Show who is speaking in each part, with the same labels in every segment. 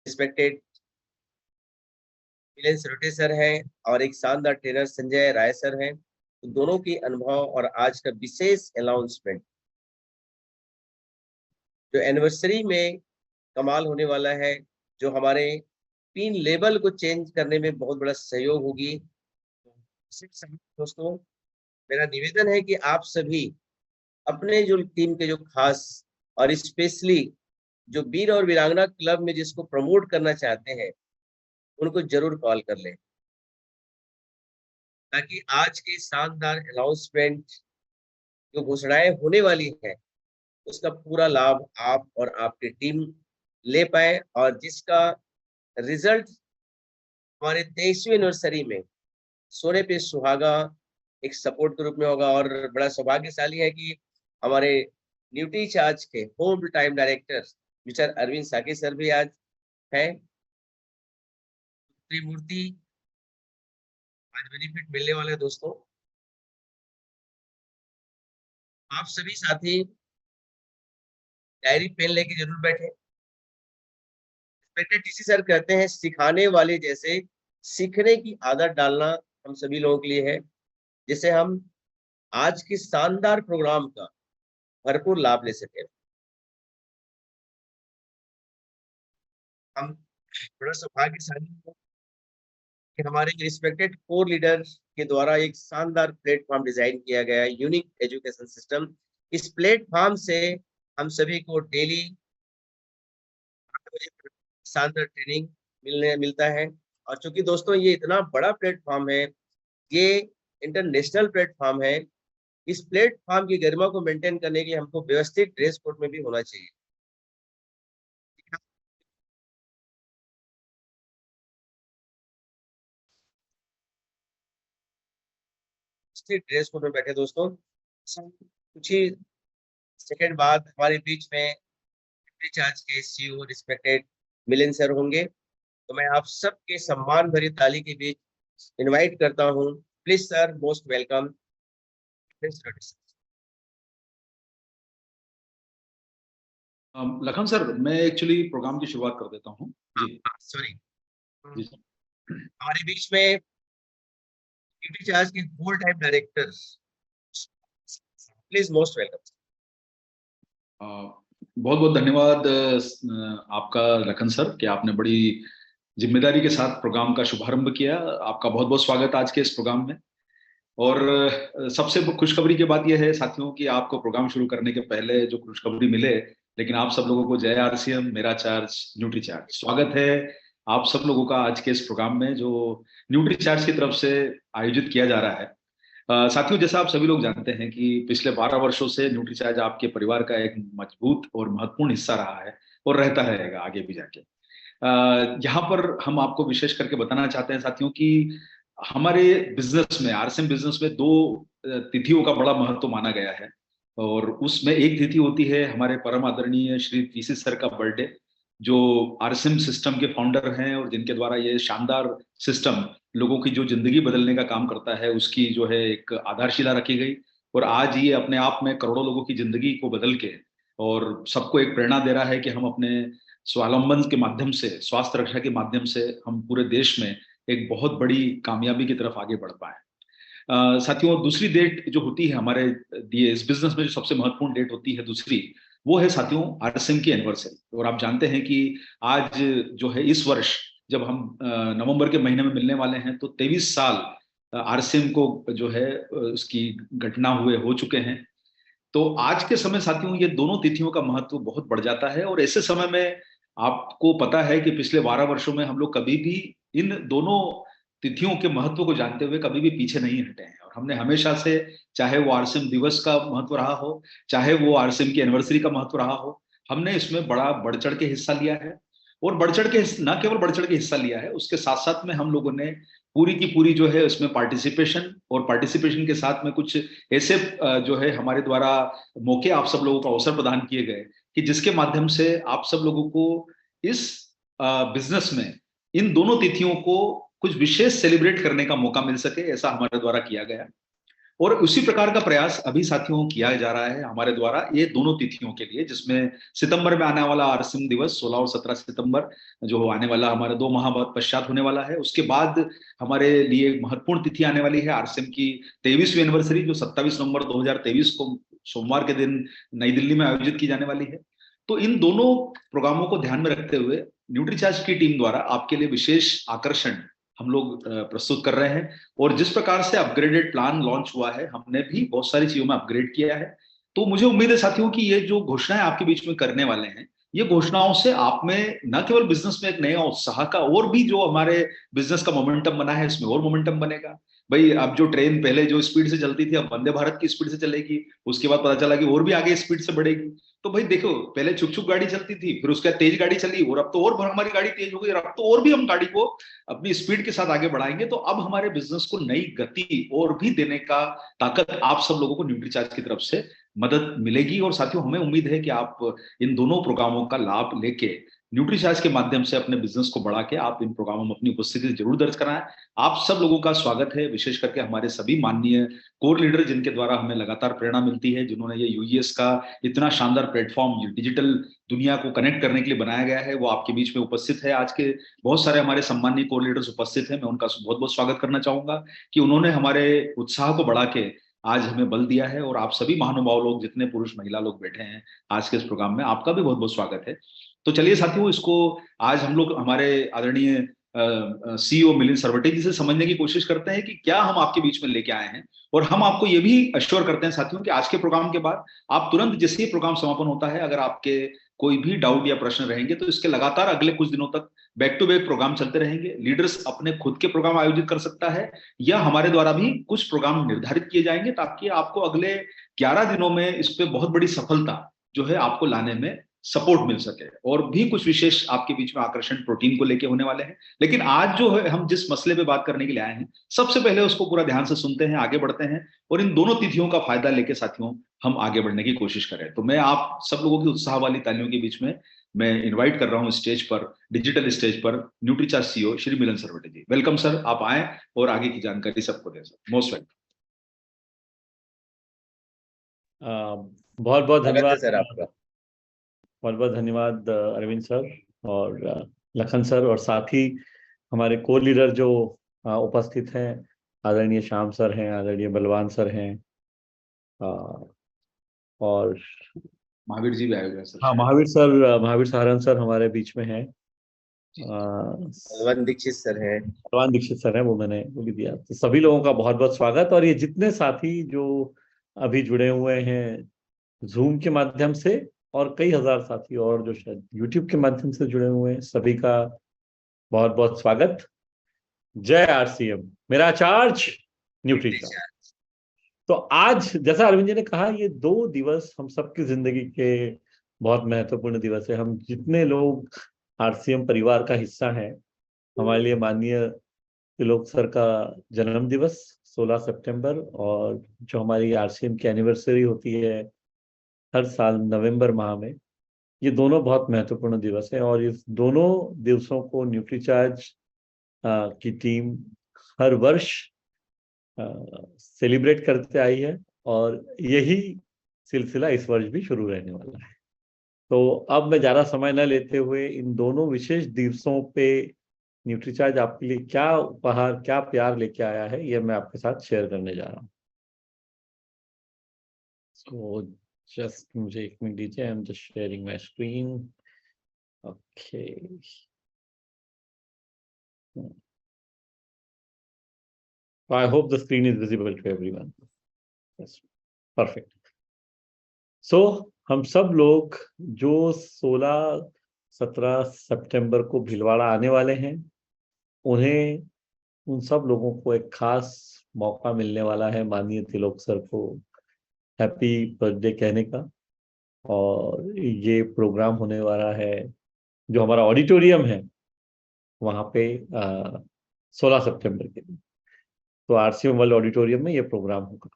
Speaker 1: Respected Milind सिरोटे sir हैं और एक शानदार ट्रेनर संजय राय सर हैं। तो दोनों की अनुभव और आज का विशेष अनाउंसमेंट जो एनिवर्सरी में कमाल होने वाला है, जो हमारे पिन लेवल को चेंज करने में बहुत बड़ा सहयोग होगी। दोस्तों, मेरा निवेदन है कि आप सभी अपने जो टीम के जो खास और स्पेशली जो वीर और वीरांगना क्लब में जिसको प्रमोट करना चाहते हैं, उनको जरूर कॉल कर लें, ताकि आज के शानदार अनाउंसमेंट जो घोषणाएं होने वाली है, उसका पूरा लाभ आप और आपकी टीम ले पाए और जिसका रिजल्ट हमारे 23वीं एनिवर्सरी में सोने पे सुहागा एक सपोर्ट के रूप में होगा। और बड़ा सौभाग्यशाली है कि हमारे ड्यूटी चार्ज के home time director mister Arvind Sake sir भी आज हैं। त्रिमूर्ति आज बेनिफिट मिलने वाले हैं। दोस्तों, आप सभी साथी डायरी पेन लेके जरूर बैठे। टीसी सर कहते हैं सिखाने वाले जैसे सीखने की आदत डालना हम सभी लोगों के लिए है, जिससे हम आज के शानदार प्रोग्राम का भरपूर लाभ ले सके। हम बड़ा सौभाग्यशाली हैं कि हमारे रिस्पेक्टेड कोर लीडर के द्वारा एक शानदार प्लेटफॉर्म डिजाइन किया गया है, यूनिक एजुकेशन सिस्टम। इस प्लेटफॉर्म से हम सभी को डेली शानदार ट्रेनिंग मिलता है। और चूंकि दोस्तों ये इतना बड़ा प्लेटफॉर्म है, ये इंटरनेशनल प्लेटफॉर्म है, इस प्लेटफॉर्म की गरिमा को मेंटेन करने के लिए हमको व्यवस्थित ड्रेस कोड में भी होना चाहिए। ड्रेस कोड में बैठे दोस्तों, कुछ ही सेकंड बाद हमारे बीच में चार्ज के सीईओ रिस्पेक्टेड मिलिंद सर होंगे। तो मैं आप सबके सम्मान भरी ताली के बीच इनवाइट करता हूं। Please sir, most welcome.
Speaker 2: Lakhan sir, मैं एक्चुअली प्रोग्राम की शुरुआत कर देता हूं। जी
Speaker 1: सॉरी
Speaker 2: जी सर।
Speaker 1: हमारे बीच में ड्यूटी चार्ज के full time director, please most welcome.
Speaker 2: बहुत बहुत धन्यवाद आपका लखन सर कि आपने बड़ी जिम्मेदारी के साथ प्रोग्राम का शुभारंभ किया। आपका बहुत बहुत स्वागत आज के इस प्रोग्राम में। और सबसे खुशखबरी की बात यह है साथियों कि आपको प्रोग्राम शुरू करने के पहले जो खुशखबरी मिले, लेकिन आप सब लोगों को जय आरसीएम, मेरा चार्ज, न्यूट्री चार्ज। स्वागत है आप सब लोगों का आज के इस प्रोग्राम में जो न्यूट्री चार्ज की तरफ से आयोजित किया जा रहा है। साथियों, जैसा आप सभी लोग जानते हैं कि पिछले 12 वर्षों से न्यूट्री चार्ज आपके परिवार का एक मजबूत और महत्वपूर्ण हिस्सा रहा है और रहता रहेगा आगे भी जाके। यहाँ पर हम आपको विशेष करके बताना चाहते हैं साथियों कि हमारे बिजनेस में, आरसीएम बिजनेस में 2 तिथियों का बड़ा महत्व माना गया है। और उसमें एक तिथि होती है हमारे परम आदरणीय श्री पीसी सर का बर्थडे, जो आरसीएम सिस्टम के फाउंडर हैं और जिनके द्वारा ये शानदार सिस्टम लोगों की जो जिंदगी बदलने का काम करता है, उसकी जो है एक आधारशिला रखी गई। और आज ये अपने आप में करोड़ों लोगों की जिंदगी को बदल के और सबको एक प्रेरणा दे रहा है कि हम अपने स्वावलंबन के माध्यम से, स्वास्थ्य रक्षा के माध्यम से हम पूरे देश में एक बहुत बड़ी कामयाबी की तरफ आगे बढ़ पाए। साथियों, दूसरी डेट जो होती है हमारे दिए इस बिजनेस में, जो सबसे महत्वपूर्ण डेट होती है दूसरी, वो है साथियों आरसीएम की एनिवर्सरी। और आप जानते हैं कि आज जो है इस वर्ष जब हम नवंबर के महीने में मिलने वाले हैं, तो 23 साल आरसीएम को जो है उसकी घटना हुए हो चुके हैं। तो आज के समय साथियों ये दोनों तिथियों का महत्व बहुत बढ़ जाता है। और ऐसे समय में आपको पता है कि पिछले 12 वर्षों में हम लोग कभी भी इन दोनों तिथियों के महत्व को जानते हुए कभी भी पीछे नहीं हटे हैं। और हमने हमेशा से, चाहे वो आरसीएम दिवस का महत्व रहा हो, चाहे वो आरसीएम की एनिवर्सरी का महत्व रहा हो, हमने इसमें बड़ा बढ़ चढ़ के हिस्सा लिया है। और बढ़ चढ़ के न केवल बढ़ चढ़ के हिस्सा लिया है, उसके साथ साथ में हम लोगों ने पूरी की पूरी जो है उसमें पार्टिसिपेशन, और पार्टिसिपेशन के साथ में कुछ ऐसे जो है हमारे द्वारा मौके आप सब लोगों को अवसर प्रदान किए गए कि जिसके माध्यम से आप सब लोगों को इस बिजनेस में इन दोनों तिथियों को कुछ विशेष सेलिब्रेट करने का मौका मिल सके, ऐसा हमारे द्वारा किया गया। और उसी प्रकार का प्रयास अभी साथियों किया जा रहा है हमारे द्वारा ये दोनों तिथियों के लिए, जिसमें सितंबर में आने वाला आरसीएम दिवस 16 और 17 सितंबर जो आने वाला हमारे 2 माह बाद पश्चात होने वाला है। उसके बाद हमारे लिए एक महत्वपूर्ण तिथि आने वाली है आरसीएम की 23वीं एनिवर्सरी, जो 27 नवंबर 2023 को सोमवार के दिन नई दिल्ली में आयोजित की जाने वाली है। तो इन दोनों प्रोग्रामों को ध्यान में रखते हुए न्यूट्रीचार्ज की टीम द्वारा आपके लिए विशेष आकर्षण हम लोग प्रस्तुत कर रहे हैं। और जिस प्रकार से अपग्रेडेड प्लान लॉन्च हुआ है, हमने भी बहुत सारी चीजों में अपग्रेड किया है। तो मुझे उम्मीद है साथियों कि ये जो घोषणाएं आपके बीच में करने वाले हैं, ये घोषणाओं से आप में न केवल बिजनेस में एक नया उत्साह का, और भी जो हमारे बिजनेस का मोमेंटम बना है इसमें और मोमेंटम बनेगा। भाई अब जो ट्रेन पहले जो स्पीड से चलती थी अब वंदे भारत की स्पीड से चलेगी, उसके बाद पता चला कि और भी आगे स्पीड से बढ़ेगी। तो भाई देखो, पहले छुक छुक गाड़ी चलती थी, फिर उसके बाद तेज गाड़ी चली, और अब तो और हमारी गाड़ी तेज हो गई, और अब तो और भी हम गाड़ी को अपनी स्पीड के साथ आगे बढ़ाएंगे। तो अब हमारे बिजनेस को नई गति और भी देने का ताकत आप सब लोगों को न्यूट्रीचार्ज की तरफ से मदद मिलेगी। और साथियों, हमें उम्मीद है कि आप इन दोनों प्रोग्रामों का लाभ लेके न्यूट्रीचार्ज के माध्यम से अपने बिजनेस को बढ़ा के आप इन प्रोग्रामों में अपनी उपस्थिति जरूर दर्ज कराएं। आप सब लोगों का स्वागत है, विशेष करके हमारे सभी माननीय कोर लीडर जिनके द्वारा हमें लगातार प्रेरणा मिलती है, जिन्होंने ये यूईएस का इतना शानदार प्लेटफॉर्म डिजिटल दुनिया को कनेक्ट करने के लिए बनाया गया है, वो आपके बीच में उपस्थित है। आज के बहुत सारे हमारे सम्मानीय कोर लीडर्स उपस्थित हैं, मैं उनका बहुत बहुत स्वागत करना चाहूंगा कि उन्होंने हमारे उत्साह को बढ़ा के आज हमें बल दिया है। और आप सभी महानुभाव लोग, जितने पुरुष महिला लोग बैठे हैं आज के इस प्रोग्राम में, आपका भी बहुत बहुत स्वागत है। तो चलिए साथियों, इसको आज हम लोग हमारे आदरणीय सीईओ मिलिंद सरवटे जी से समझने की कोशिश करते हैं कि क्या हम आपके बीच में लेके आए हैं। और हम आपको ये भी अश्योर करते हैं साथियों कि आज के प्रोग्राम के बाद आप तुरंत जैसे ही प्रोग्राम समापन होता है, अगर आपके कोई भी डाउट या प्रश्न रहेंगे तो इसके लगातार अगले कुछ दिनों तक बैक टू बैक प्रोग्राम चलते रहेंगे। लीडर्स अपने खुद के प्रोग्राम आयोजित कर सकता है, या हमारे द्वारा भी कुछ प्रोग्राम निर्धारित किए जाएंगे, ताकि आपको अगले 11 दिनों में इस पे बहुत बड़ी सफलता जो है आपको लाने में सपोर्ट मिल सके। और भी कुछ विशेष आपके बीच में आकर्षण प्रोटीन को लेके होने वाले हैं। लेकिन आज जो है हम जिस मसले पे बात करने के लिए आए हैं, सबसे पहले उसको पूरा ध्यान से सुनते हैं, आगे बढ़ते हैं, और इन दोनों तिथियों का फायदा लेके साथियों हम आगे बढ़ने की कोशिश करें। तो मैं आप सब लोगों की उत्साह वाली तालियों के बीच में मैं इनवाइट कर रहा हूं स्टेज पर, डिजिटल स्टेज पर, न्यूट्रीचार्ज सीईओ श्री मिलन सरवटे जी। वेलकम सर, आप आए और आगे की जानकारी सबको दें सर। Most welcome.
Speaker 3: बहुत बहुत धन्यवाद
Speaker 1: सर आपका।
Speaker 3: बहुत बहुत धन्यवाद अरविंद सर और लखन सर, और साथ ही हमारे कोर लीडर जो उपस्थित हैं, आदरणीय श्याम सर हैं, आदरणीय बलवान सर हैं, और
Speaker 2: महावीर जी भी आए हुए हैं सर।
Speaker 3: हाँ, महावीर सहारन सर हमारे बीच में हैं,
Speaker 1: बलवान दीक्षित सर हैं,
Speaker 3: बलवान दीक्षित सर हैं, वो मैंने बोल दिया। तो सभी लोगों का बहुत बहुत स्वागत। और ये जितने साथी जो अभी जुड़े हुए हैं जूम के माध्यम से, और कई हजार साथी और जो शायद यूट्यूब के माध्यम से जुड़े हुए हैं, सभी का बहुत बहुत स्वागत। जय आरसीएम, मेरा चार्ज न्यूट्रीचार्ज। तो आज जैसा अरविंद जी ने कहा, ये 2 दिवस हम सबकी जिंदगी के बहुत महत्वपूर्ण दिवस है। हम जितने लोग आरसीएम परिवार का हिस्सा हैं, हमारे लिए माननीय त्रिलोक सर का जन्म दिवस 16 सितंबर, और जो हमारी आरसीएम की एनिवर्सरी होती है हर साल नवंबर माह में, ये दोनों बहुत महत्वपूर्ण दिवस है। और इस दोनों दिवसों को न्यूट्रीचार्ज की टीम हर वर्ष सेलिब्रेट करते आई है, और यही सिलसिला इस वर्ष भी शुरू रहने वाला है। तो अब मैं ज़्यादा समय न लेते हुए इन दोनों विशेष दिवसों पे न्यूट्रीचार्ज आपके लिए क्या उपहार, क्या प्यार लेके आया है, ये मैं आपके साथ शेयर करने जा रहा हूँ। तो जस्ट मुझे 1 मिनट दीजिए, I am just sharing my screen. Okay, I hope the screen is visible to everyone. Yes, perfect. So हम सब लोग जो 16-17 सितंबर को भीलवाड़ा आने वाले हैं, उन्हें, उन सब लोगों को एक खास मौका मिलने वाला है माननीय त्रिलोक सर को हैप्पी बर्थडे कहने का। और ये प्रोग्राम होने वाला है जो हमारा ऑडिटोरियम है वहाँ पे 16 सितंबर के दिन। तो आरसीएम वर्ल्ड ऑडिटोरियम में ये प्रोग्राम होगा।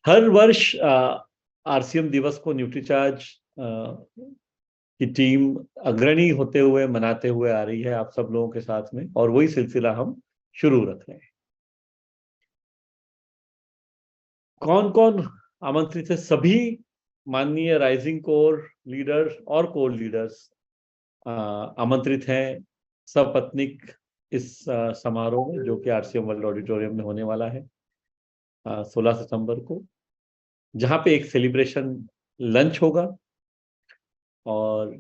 Speaker 3: हर वर्ष आरसीएम दिवस को न्यूट्रीचार्ज की टीम अग्रणी होते हुए मनाते हुए आ रही है आप सब लोगों के साथ में, और वही सिलसिला हम शुरू रख रहे हैं। कौन कौन आमंत्रित है? सभी माननीय राइजिंग कोर लीडर्स और कोर लीडर्स आमंत्रित हैं सपत्नीक इस समारोह में, जो कि आरसीएम वर्ल्ड ऑडिटोरियम में होने वाला है 16 सितंबर को, जहां पे एक सेलिब्रेशन लंच होगा और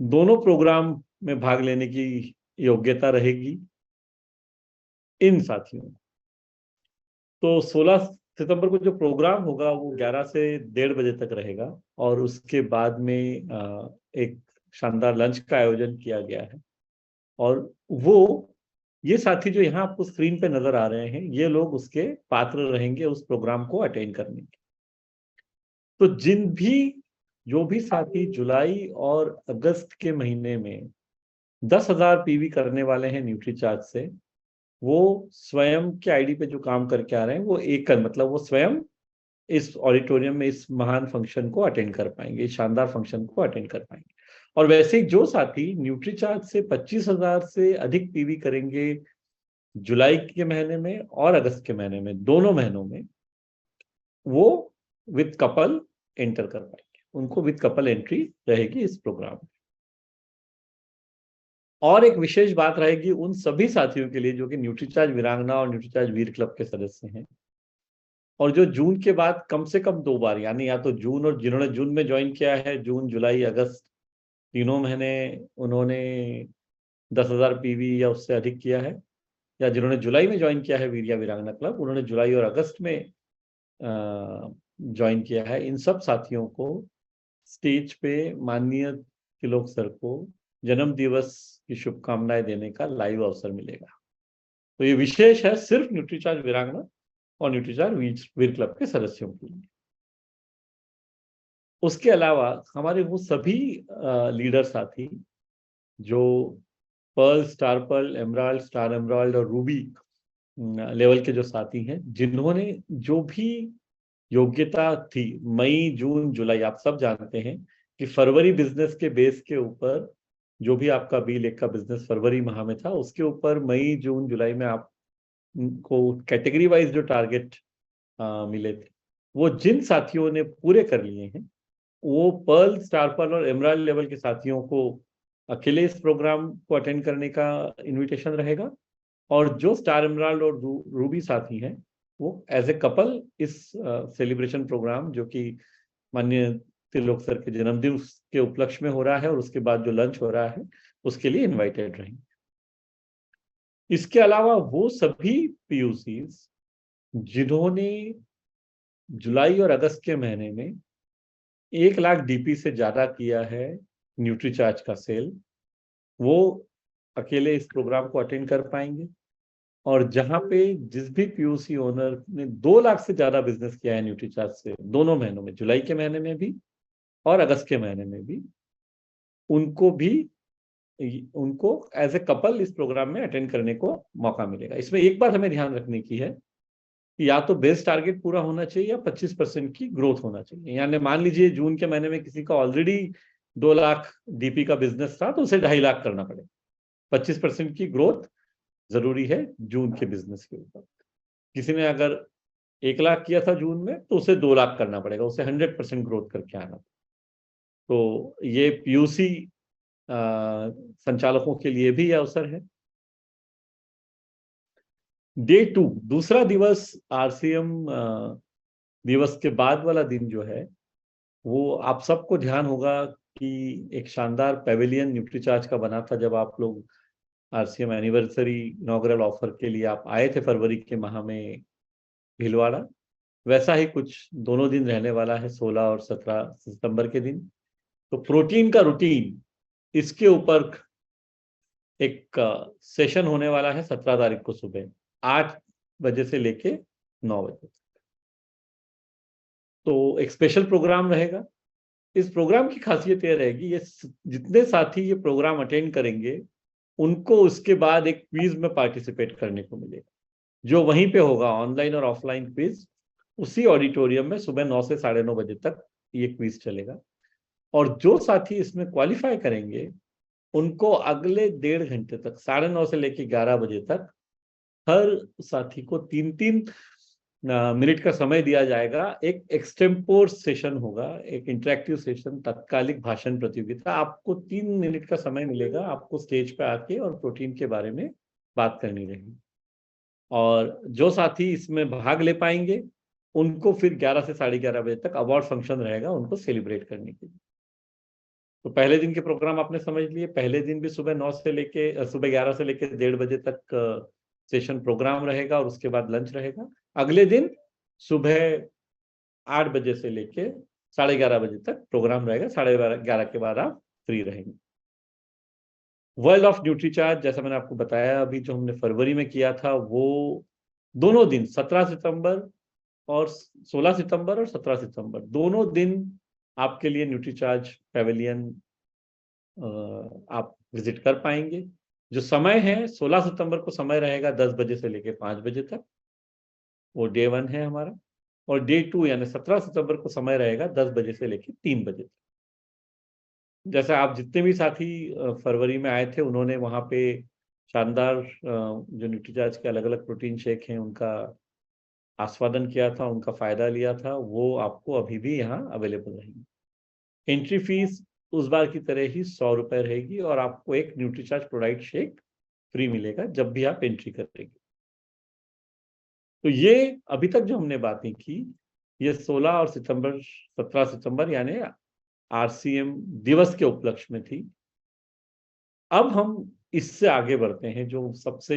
Speaker 3: दोनों प्रोग्राम में भाग लेने की योग्यता रहेगी इन साथियों को। तो 16 सितंबर को जो प्रोग्राम होगा वो 11 से 1:30 बजे तक रहेगा और उसके बाद में एक शानदार लंच का आयोजन किया गया है। और वो ये साथी जो यहाँ आपको स्क्रीन पे नजर आ रहे हैं, ये लोग उसके पात्र रहेंगे उस प्रोग्राम को अटेंड करने के। तो जो भी साथी जुलाई और अगस्त के महीने में 10,000 पीवी करने वाले हैं न्यूट्रीचार्ज से, वो स्वयं के आईडी पे जो काम करके आ रहे हैं, वो मतलब वो स्वयं इस ऑडिटोरियम में इस महान फंक्शन को अटेंड कर पाएंगे, इस शानदार फंक्शन को अटेंड कर पाएंगे। और वैसे ही जो साथी न्यूट्रीचार्ज से 25,000 से अधिक पीवी करेंगे जुलाई के महीने में और अगस्त के महीने में, दोनों महीनों में, वो विद कपल एंटर कर पाएंगे, उनको विद कपल एंट्री रहेगी इस प्रोग्राम में। और एक विशेष बात रहेगी उन सभी साथियों के लिए जो कि न्यूट्रीचार्ज वीरांगना और न्यूट्रीचार्ज वीर क्लब के सदस्य हैं और जो जून के बाद कम से कम 2 बार, यानी या तो जून, और जिन्होंने जून में ज्वाइन किया है, जून जुलाई अगस्त तीनों महीने उन्होंने 10,000 पीवी या उससे अधिक किया है, या जिन्होंने जुलाई में ज्वाइन किया है वीर या वीरांगना क्लब, उन्होंने जुलाई और अगस्त में ज्वाइन किया है, इन सब साथियों को स्टेज पे माननीय तिलोक सर को जन्म दिवस की शुभकामनाएं देने का लाइव अवसर मिलेगा। तो ये विशेष है सिर्फ न्यूट्रीचार्ज वीरांगना और न्यूट्रीचार्ज वीर क्लब के सदस्यों के लिए। उसके अलावा हमारे वो सभी लीडर साथी जो pearl, star pearl, emerald, star emerald और रूबी लेवल के जो साथी हैं, जिन्होंने जो भी योग्यता थी मई, जून, जुलाई, आप सब जानते हैं कि फरवरी बिजनेस के बेस के ऊपर जो भी आपका B.Lech का बिजनेस फरवरी माह में था, उसके ऊपर मई, जून, जुलाई में आपको कैटेगरी वाइज जो टारगेट मिले थे, वो जिन साथियों ने पूरे कर लिए हैं, वो पर्ल, स्टार पर्ल और एमराल्ड लेवल के साथियों को अकेले इस प्रोग्राम को अटेंड करने का इनविटेशन रहेगा, और जो स्टार एमराल्ड और रूबी साथी हैं, वो एज ए कपल इस सेलिब्रेशन प्रोग्राम, जो कि माननीय तिलोक सर के जन्मदिन के उपलक्ष्य में हो रहा है और उसके बाद जो लंच हो रहा है, उसके लिए इनवाइटेड रहेंगे। इसके अलावा वो सभी पीयूसीज जिन्होंने जुलाई और अगस्त के महीने में 1 लाख डीपी से ज्यादा किया है न्यूट्रीचार्ज का सेल, वो अकेले इस प्रोग्राम को अटेंड कर पाएंगे। और जहां पे जिस भी पीयूसी ओनर ने 2 लाख से ज्यादा बिजनेस किया है न्यूट्रीचार्ज से दोनों महीनों में, जुलाई के महीने में भी और अगस्त के महीने में भी, उनको एज ए कपल इस प्रोग्राम में अटेंड करने को मौका मिलेगा। इसमें एक बात हमें ध्यान रखने की है कि या तो बेस टारगेट पूरा होना चाहिए या 25% की ग्रोथ होना चाहिए। यानी मान लीजिए जून के महीने में किसी का ऑलरेडी 2 लाख डीपी का बिजनेस था, तो उसे 2.5 लाख करना पड़ेगा। 25% की ग्रोथ जरूरी है जून के बिजनेस के ऊपर। किसी ने अगर 1 लाख किया था जून में, तो उसे 2 लाख करना पड़ेगा, उसे 100% ग्रोथ करके आना। तो ये पीयूसी संचालकों के लिए भी अवसर है। डे 2, दूसरा दिवस, आरसीएम दिवस के बाद वाला दिन जो है, वो आप सबको ध्यान होगा कि एक शानदार पेविलियन न्यूट्रीचार्ज का बना था जब आप लोग आरसीएम एनिवर्सरी इनॉग्रल ऑफर के लिए आप आए थे फरवरी के माह में भीलवाड़ा। वैसा ही कुछ दोनों दिन रहने वाला है, 16 और 17 सितंबर के दिन। तो प्रोटीन का रूटीन, इसके ऊपर एक सेशन होने वाला है 17 तारीख को सुबह 8 बजे से लेके 9 बजे तक। तो एक स्पेशल प्रोग्राम रहेगा। इस प्रोग्राम की खासियत यह रहेगी, ये जितने साथी ये प्रोग्राम अटेंड करेंगे, उनको उसके बाद एक क्विज में पार्टिसिपेट करने को मिलेगा, जो वहीं पे होगा, ऑनलाइन और ऑफलाइन क्विज। उसी ऑडिटोरियम में सुबह 9 से 9:30 बजे तक ये क्विज चलेगा। और जो साथी इसमें क्वालिफाई करेंगे, उनको अगले 1.5 घंटे तक, 9:30 से लेकर 11 बजे तक, हर साथी को 3-3 मिनट का समय दिया जाएगा। एक एक्सटेम्पोर सेशन होगा, एक इंटरेक्टिव सेशन, तत्कालिक भाषण प्रतियोगिता। आपको 3 मिनट का समय मिलेगा, आपको स्टेज पे आके और प्रोटीन के बारे में बात करनी रहेगी। और जो साथी इसमें भाग ले पाएंगे उनको फिर 11 से 11:30 बजे तक अवार्ड फंक्शन रहेगा उनको सेलिब्रेट करने के लिए। तो पहले दिन के प्रोग्राम आपने समझ लिए। पहले दिन भी सुबह 11 से लेके 1:30 बजे तक सेशन प्रोग्राम रहेगा और उसके बाद लंच रहेगा। अगले दिन सुबह 8 बजे से लेके 11:30 बजे तक प्रोग्राम रहेगा। 11:30 के बाद आप फ्री रहेंगे। वर्ल्ड ऑफ न्यूट्रीचार्ज, जैसा मैंने आपको बताया, अभी जो हमने फरवरी में किया था वो दोनों दिन 17 सितंबर और 16 सितंबर और 17 सितंबर दोनों दिन आपके लिए न्यूट्रीचार्ज पैवेलियन आप विजिट कर पाएंगे। जो समय है 16 सितंबर को समय रहेगा 10 बजे से लेकर 5 बजे तक, वो डे 1 है हमारा। और डे 2 यानी 17 सितंबर को समय रहेगा 10 बजे से लेकर 3 बजे तक। जैसे आप जितने भी साथी फरवरी में आए थे उन्होंने वहाँ पे शानदार जो न्यूट्रीचार्ज के अलग अलग प्रोटीन शेक हैं उनका आस्वादन किया था, उनका फायदा लिया था, वो आपको अभी भी यहाँ अवेलेबल रहेंगे। एंट्री फीस उस बार की तरह ही 100 रुपए रहेगी और आपको एक न्यूट्रीचार्ज प्रोडाइट शेक फ्री मिलेगा जब भी आप एंट्री करेंगे। तो ये अभी तक जो हमने बातें की ये 16 और 17 सितंबर यानी आरसीएम दिवस के उपलक्ष्य में थी। अब हम इससे आगे बढ़ते हैं। जो सबसे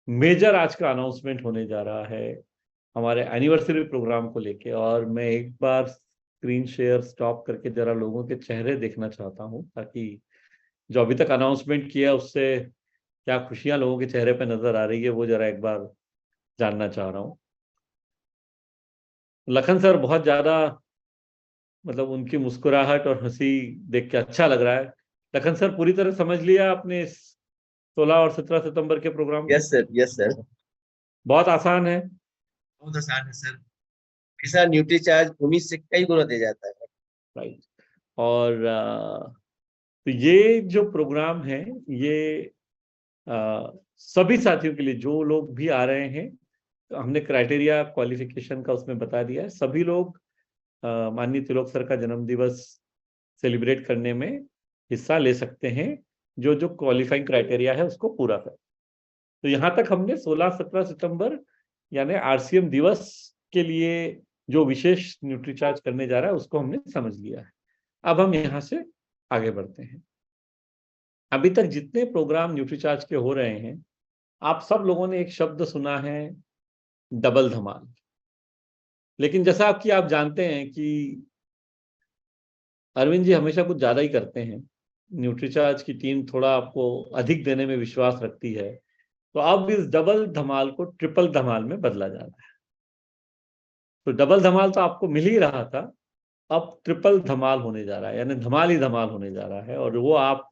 Speaker 3: मेजर आज का अनाउंसमेंट होने जा रहा है हमारे एनिवर्सरी प्रोग्राम को लेके, और मैं एक बार स्क्रीन शेयर स्टॉप करके जरा लोगों के चेहरे देखना चाहता हूं ताकि जो अभी तक अनाउंसमेंट किया उससे क्या खुशियां लोगों के चेहरे पे नजर आ रही है वो जरा एक बार जानना चाह रहा हूं। लखन सर, बहुत ज्यादा मतलब उनकी मुस्कुराहट और हंसी देख के अच्छा लग रहा है। लखन सर, पूरी तरह समझ लिया आपने इस 16 और 17 सितंबर के प्रोग्राम को?
Speaker 1: Yes sir, yes sir.
Speaker 3: बहुत आसान है।
Speaker 1: बहुत आसान है सर। पैसा न्यूट्रीचार्ज उम्मीद से कई गुना दे जाता है।
Speaker 3: राइट। और तो ये जो प्रोग्राम है ये सभी साथियों के लिए जो लोग भी आ रहे हैं, तो हमने क्राइटेरिया क्वालिफिकेशन का उसमें बता दिया है। सभी लोग माननीय तिलोक सर का जन्म दिवस सेलिब्रेट करने में हिस्सा ले सकते हैं जो जो क्वालिफाइंग क्राइटेरिया है उसको पूरा कर। तो यहाँ तक हमने 16-17 सितंबर यानी आरसीएम दिवस के लिए जो विशेष न्यूट्रीचार्ज करने जा रहा है उसको हमने समझ लिया है। अब हम यहाँ से आगे बढ़ते हैं। अभी तक जितने प्रोग्राम न्यूट्रीचार्ज के हो रहे हैं आप सब लोगों ने एक शब्द सुना है, डबल धमाल। लेकिन जैसा कि आप जानते हैं कि अरविंद जी हमेशा कुछ ज्यादा ही करते हैं। न्यूट्रीचार्ज की टीम थोड़ा आपको अधिक देने में विश्वास रखती है, तो अब इस डबल धमाल को ट्रिपल धमाल में बदला जा रहा है। तो डबल धमाल तो आपको मिल ही रहा था, अब ट्रिपल धमाल होने जा रहा है, यानी धमाल ही धमाल होने जा रहा है। और वो आप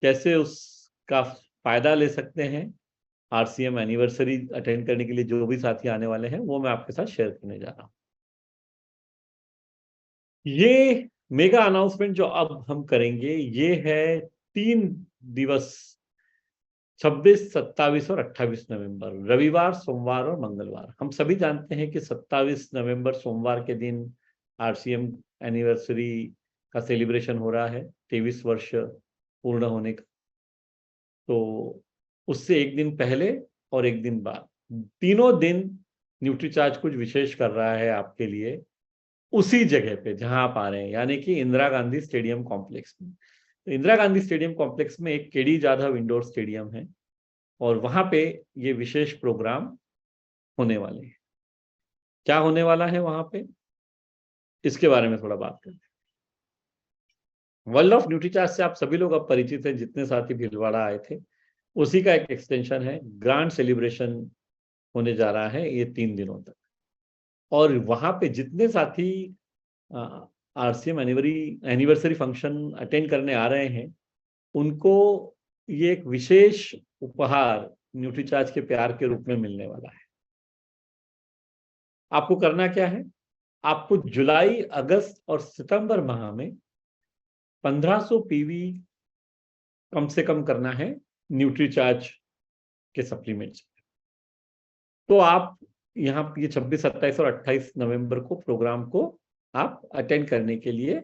Speaker 3: कैसे उसका फायदा ले सकते हैं, आरसीएम एनिवर्सरी अटेंड करने के लिए जो भी साथी आने वाले हैं वो मैं आपके साथ शेयर करने जा रहा हूं। ये मेगा अनाउंसमेंट जो अब हम करेंगे ये है 3 दिवस, 26, 27 और 28 नवंबर, रविवार, सोमवार और मंगलवार। हम सभी जानते हैं कि 27 नवंबर सोमवार के दिन आरसीएम एनिवर्सरी का सेलिब्रेशन हो रहा है, 23 वर्ष पूर्ण होने का। तो उससे एक दिन पहले और एक दिन बाद, तीनों दिन न्यूट्रीचार्ज कुछ विशेष कर रहा है आपके लिए उसी जगह पे जहां आप आ रहे हैं, यानी कि इंदिरा गांधी स्टेडियम कॉम्प्लेक्स में। तो इंदिरा गांधी स्टेडियम कॉम्प्लेक्स में एक केडी जाधव इंडोर स्टेडियम है और वहां पे ये विशेष प्रोग्राम होने वाले हैं। क्या होने वाला है वहां पे, इसके बारे में थोड़ा बात करते हैं। वर्ल्ड ऑफ न्यूट्रीचार्ज से आप सभी लोग अब परिचित हैं, जितने साथी भीलवाड़ा आए थे उसी का एक एक्सटेंशन है। ग्रांड सेलिब्रेशन होने जा रहा है ये 3 दिनों तक, और वहां पे जितने साथी आरसीएम एनिवर्सरी फंक्शन अटेंड करने आ रहे हैं उनको ये एक विशेष उपहार न्यूट्रीचार्ज के प्यार के रूप में मिलने वाला है। आपको करना क्या है, आपको जुलाई, अगस्त और सितंबर माह में 1500 पीवी कम से कम करना है न्यूट्रीचार्ज के सप्लीमेंट्स। तो आप यहाँ ये 26, 27 और 28 नवंबर को प्रोग्राम को आप अटेंड करने के लिए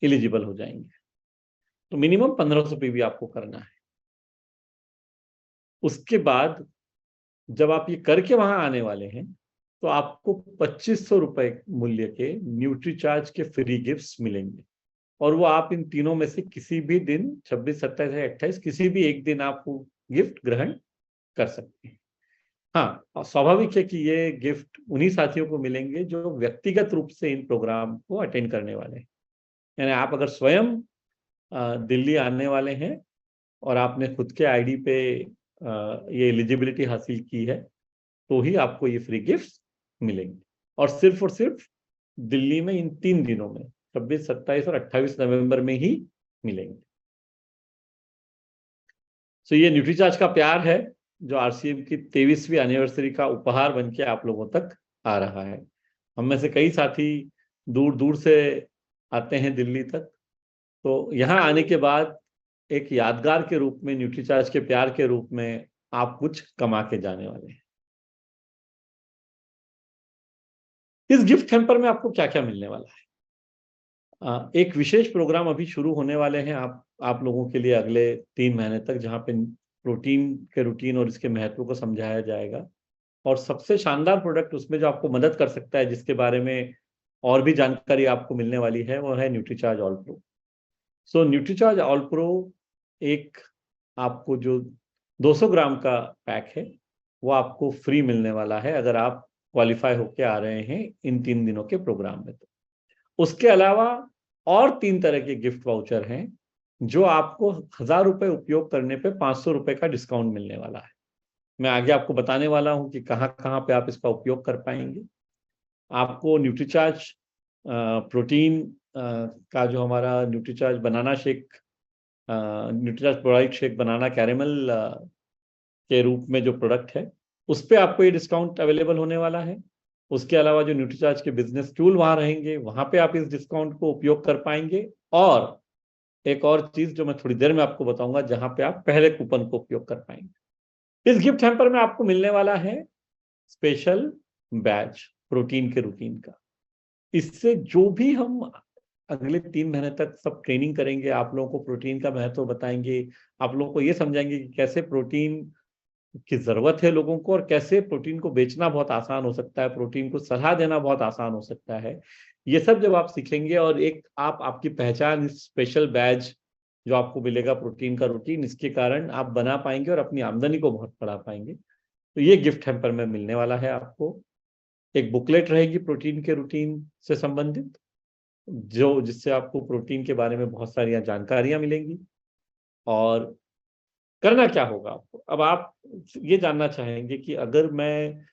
Speaker 3: एलिजिबल हो जाएंगे। तो मिनिमम 1500 पीवी आपको करना है। उसके बाद जब आप ये करके वहां आने वाले हैं तो आपको 2500 रुपए मूल्य के न्यूट्रीचार्ज के फ्री गिफ्ट्स मिलेंगे, और वो आप इन तीनों में से किसी भी दिन 26, 27 या 28 किसी भी एक दिन आप वो गिफ्ट ग्रहण कर सकते हैं। हाँ, और स्वाभाविक है कि ये गिफ्ट उन्हीं साथियों को मिलेंगे जो व्यक्तिगत रूप से इन प्रोग्राम को अटेंड करने वाले हैं। यानी आप अगर स्वयं दिल्ली आने वाले हैं और आपने खुद के आईडी पे ये एलिजिबिलिटी हासिल की है तो ही आपको ये फ्री गिफ्ट्स मिलेंगे, और सिर्फ दिल्ली में इन 3 दिनों में 26, 27 और 28 नवंबर में ही मिलेंगे। तो ये न्यूट्रीचार्ज का प्यार है जो आरसीएम की 23वीं एनिवर्सरी का उपहार बन के आप लोगों तक आ रहा है। हम में से कई साथी दूर दूर से आते हैं दिल्ली तक, तो यहाँ आने के बाद एक यादगार के रूप में, न्यूट्रीचार्ज के प्यार के रूप में आप कुछ कमा के जाने वाले हैं। इस गिफ्ट हैम्पर में आपको क्या क्या मिलने वाला है? एक विशेष प्रोग्राम अभी शुरू होने वाले हैं आप लोगों के लिए अगले 3 महीने तक, जहां पे प्रोटीन के रूटीन और इसके महत्व को समझाया जाएगा। और सबसे शानदार प्रोडक्ट उसमें जो आपको मदद कर सकता है, जिसके बारे में और भी जानकारी आपको मिलने वाली है, वो है न्यूट्रीचार्ज ऑल प्रो। सो न्यूट्रीचार्ज ऑल प्रो एक आपको जो 200 ग्राम का पैक है वो आपको फ्री मिलने वाला है अगर आप क्वालिफाई होके आ रहे हैं इन 3 दिनों के प्रोग्राम में। तो उसके अलावा और 3 तरह के गिफ्ट वाउचर हैं जो आपको 1000 रुपए उपयोग करने पे 500 रुपए का डिस्काउंट मिलने वाला है। मैं आगे आपको बताने वाला हूं कि कहां कहां पे आप इसका उपयोग कर पाएंगे। आपको न्यूट्रीचार्ज प्रोटीन का जो हमारा न्यूट्रीचार्ज बनाना शेक, न्यूट्रीचार्ज प्रोडाइट शेक बनाना कैरेमल के रूप में जो प्रोडक्ट है, उस पर आपको ये डिस्काउंट अवेलेबल होने वाला है। उसके अलावा जो न्यूट्रीचार्ज के बिजनेस टूल वहां रहेंगे, वहां पे आप इस डिस्काउंट को उपयोग कर पाएंगे। और एक और चीज जो मैं थोड़ी देर में आपको बताऊंगा, जहां पे आप पहले कूपन को उपयोग कर पाएंगे। इस गिफ्ट हैम्पर में आपको मिलने वाला है स्पेशल बैच प्रोटीन के रूटीन का। इससे जो भी हम अगले 3 महीने तक सब ट्रेनिंग करेंगे, आप लोगों को प्रोटीन का महत्व बताएंगे, आप लोगों को ये समझाएंगे कि कैसे प्रोटीन की जरूरत है लोगों को और कैसे प्रोटीन को बेचना बहुत आसान हो सकता है, प्रोटीन को सलाह देना बहुत आसान हो सकता है। ये सब जब आप सीखेंगे और एक आपकी पहचान इस स्पेशल बैच जो आपको मिलेगा प्रोटीन का रूटीन, इसके कारण आप बना पाएंगे और अपनी आमदनी को बहुत बढ़ा पाएंगे। तो ये गिफ्ट हैम्पर में मिलने वाला है आपको। एक बुकलेट रहेगी प्रोटीन के रूटीन से संबंधित, जिससे आपको प्रोटीन के बारे में बहुत सारी जानकारियां मिलेंगी। और करना क्या होगा आपको? अब आप ये जानना चाहेंगे कि अगर मैं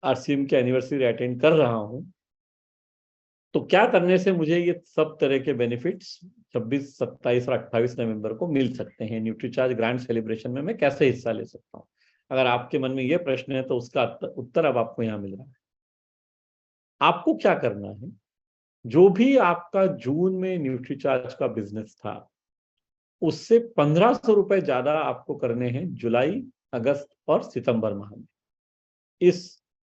Speaker 3: आरसीएम की एनिवर्सरी अटेंड कर रहा हूं तो क्या करने से मुझे ये सब तरह के बेनिफिट्स 26, 27 और 28 नवंबर को मिल सकते हैं? न्यूट्रीचार्ज ग्रैंड सेलिब्रेशन में मैं कैसे हिस्सा ले सकता हूं? अगर आपके मन में ये प्रश्न है तो उसका उत्तर अब आपको यहाँ मिल रहा है। आपको क्या करना है, जो भी आपका जून में न्यूट्रीचार्ज का बिजनेस था उससे 1500 रुपए ज्यादा आपको करने हैं जुलाई, अगस्त और सितंबर माह में, इस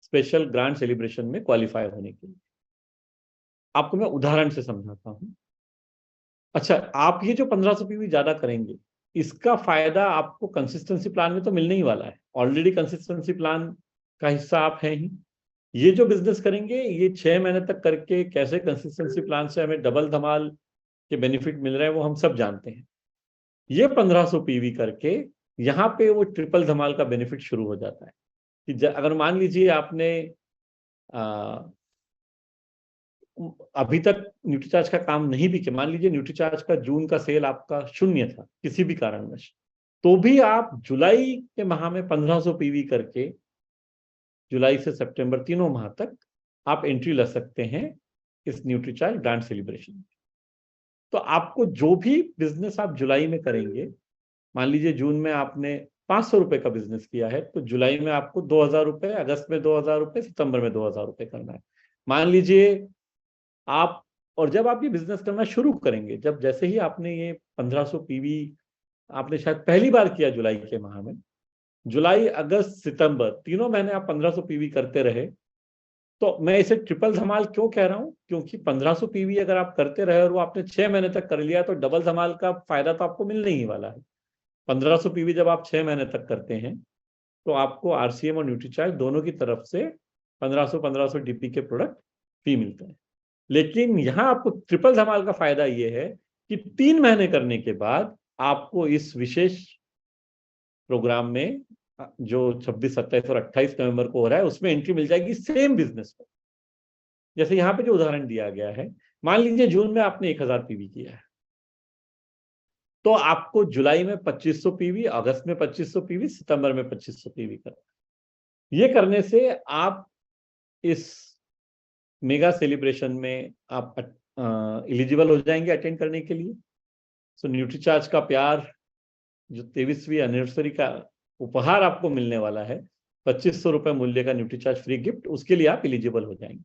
Speaker 3: स्पेशल ग्रांड सेलिब्रेशन में क्वालिफाई होने के लिए। आपको मैं उदाहरण से समझाता हूं। अच्छा, आप ये जो 1500 पीवी ज्यादा करेंगे, इसका फायदा आपको कंसिस्टेंसी प्लान में तो मिलने ही वाला है। ऑलरेडी कंसिस्टेंसी प्लान का हिस्सा आप हैं ही। ये जो बिजनेस करेंगे, ये 6 महीने तक करके कैसे कंसिस्टेंसी प्लान से हमें डबल धमाल के बेनिफिट मिल रहे हैं वो हम सब जानते हैं। ये 1500 पीवी करके यहाँ पे वो ट्रिपल धमाल का बेनिफिट शुरू हो जाता है कि अगर मान लीजिए आपने अभी तक न्यूट्रीचार्ज का काम नहीं भी किया, मान लीजिए न्यूट्रीचार्ज का जून का सेल आपका 0 था किसी भी कारणवश, तो भी आप जुलाई के माह में 1500 पीवी करके जुलाई से सितंबर तीनों माह तक आप एंट्री ले सकते हैं इस न्यूट्रीचार्ज ग्रांड सेलिब्रेशन में। तो आपको जो भी बिजनेस आप जुलाई में करेंगे, मान लीजिए जून में आपने 500 रुपए का बिजनेस किया है तो जुलाई में आपको 2000 रुपए, अगस्त में 2000 रुपए, सितंबर में 2000 रुपए करना है। मान लीजिए आप, और जब आप ये बिजनेस करना शुरू करेंगे, जब जैसे ही आपने ये 1500 पीवी आपने शायद पहली बार किया जुलाई के माह में, जुलाई, अगस्त, सितंबर, तीनों महीने आप 1500 पीवी करते रहे, तो मैं इसे ट्रिपल धमाल क्यों कह रहा हूं, क्योंकि 1500 पीवी अगर आप करते रहे और वो आपने 6 महीने तक कर लिया, तो डबल धमाल का फायदा तो आपको मिलने ही वाला है। 1500 पीवी जब आप 6 महीने तक करते हैं, तो आपको आरसीएम और न्यूट्रीचार्ज दोनों की तरफ से 1500 डीपी के प्रोडक्ट फ्री मिलते हैं। लेकिन यहां आपको ट्रिपल धमाल का फायदा यह है कि 3 महीने करने के बाद आपको इस विशेष प्रोग्राम में, जो 26, 27 और 28 नवंबर को हो रहा है, उसमें एंट्री मिल जाएगी सेम बिजनेस पर। जैसे यहाँ पे जो उदाहरण दिया गया है, मान लीजिए जून में आपने 1000 पीवी किया है, तो आपको जुलाई में 2500 पीवी, अगस्त में 2500 पीवी, सितंबर में 2500 पीवी करना। ये करने से आप इस मेगा सेलिब्रेशन में आप एलिजिबल हो जाएंगे अटेंड करने के लिए। सो न्यूट्रीचार्ज का प्यार, जो 23वीं एनिवर्सरी का उपहार आपको मिलने वाला है, 2500 रुपए मूल्य का न्यूट्रीचार्ज फ्री गिफ्ट, उसके लिए आप एलिजिबल हो जाएंगे।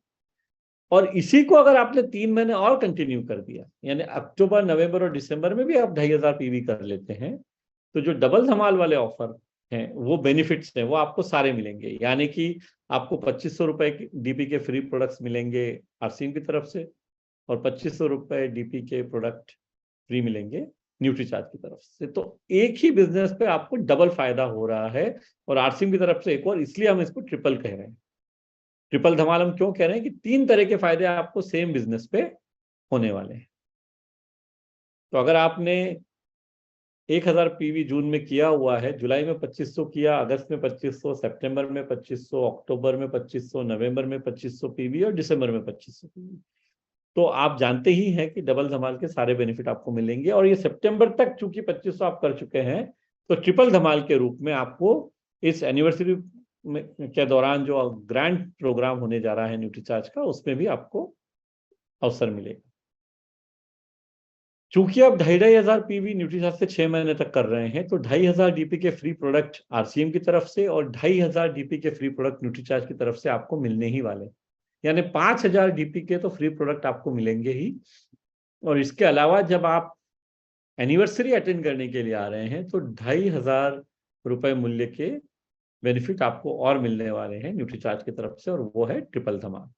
Speaker 3: और इसी को अगर आपने 3 महीने और कंटिन्यू कर दिया, यानी अक्टूबर, नवंबर और दिसंबर में भी आप 2500 पीवी कर लेते हैं, तो जो डबल धमाल वाले ऑफर हैं, वो बेनिफिट्स हैं, वो आपको सारे मिलेंगे। यानी कि आपको 2500 रुपए डीपी के फ्री प्रोडक्ट्स मिलेंगे आरसीएम की तरफ से, और 2500 रुपए डीपी के प्रोडक्ट फ्री मिलेंगे न्यूट्रीचार्ज की तरफ से। तो एक ही बिजनेस पे आपको डबल फायदा हो रहा है, और आरसीएम की तरफ से एक और, इसलिए हम इसको ट्रिपल कह रहे हैं। ट्रिपल धमाल हम क्यों कह रहे हैं कि 3 तरह के फायदे आपको सेम बिजनेस पे होने वाले हैं। तो अगर आपने 1000 पीवी जून में किया हुआ है, जुलाई में 2500 किया, अगस्त में 2500, सितंबर में 2500, अक्टूबर में 2500, नवंबर में 2500 पीवी और दिसंबर में 2500 पीवी, तो आप जानते ही हैं कि डबल धमाल के सारे बेनिफिट आपको मिलेंगे। और ये सितंबर तक चूंकि 2500 आप कर चुके हैं, तो ट्रिपल धमाल के रूप में आपको इस एनिवर्सरी के दौरान जो ग्रैंड प्रोग्राम होने जा रहा है न्यूट्रीचार्ज का, उसमें भी आपको अवसर मिलेगा। चूंकि आप 2500 पीवी न्यूट्रीचार्ज से 6 महीने तक कर रहे हैं, तो 2500 डीपी के फ्री प्रोडक्ट आरसीएम की तरफ से और 2500 डीपी के फ्री प्रोडक्ट न्यूट्रीचार्ज की तरफ से आपको मिलने ही वाले, यानी 5000 डीपी के तो फ्री प्रोडक्ट आपको मिलेंगे ही। और इसके अलावा जब आप एनिवर्सरी अटेंड करने के लिए आ रहे हैं, तो 2500 रुपए मूल्य के बेनिफिट आपको और मिलने वाले हैं न्यूट्रीचार्ज की तरफ से, और वो है ट्रिपल धमाल।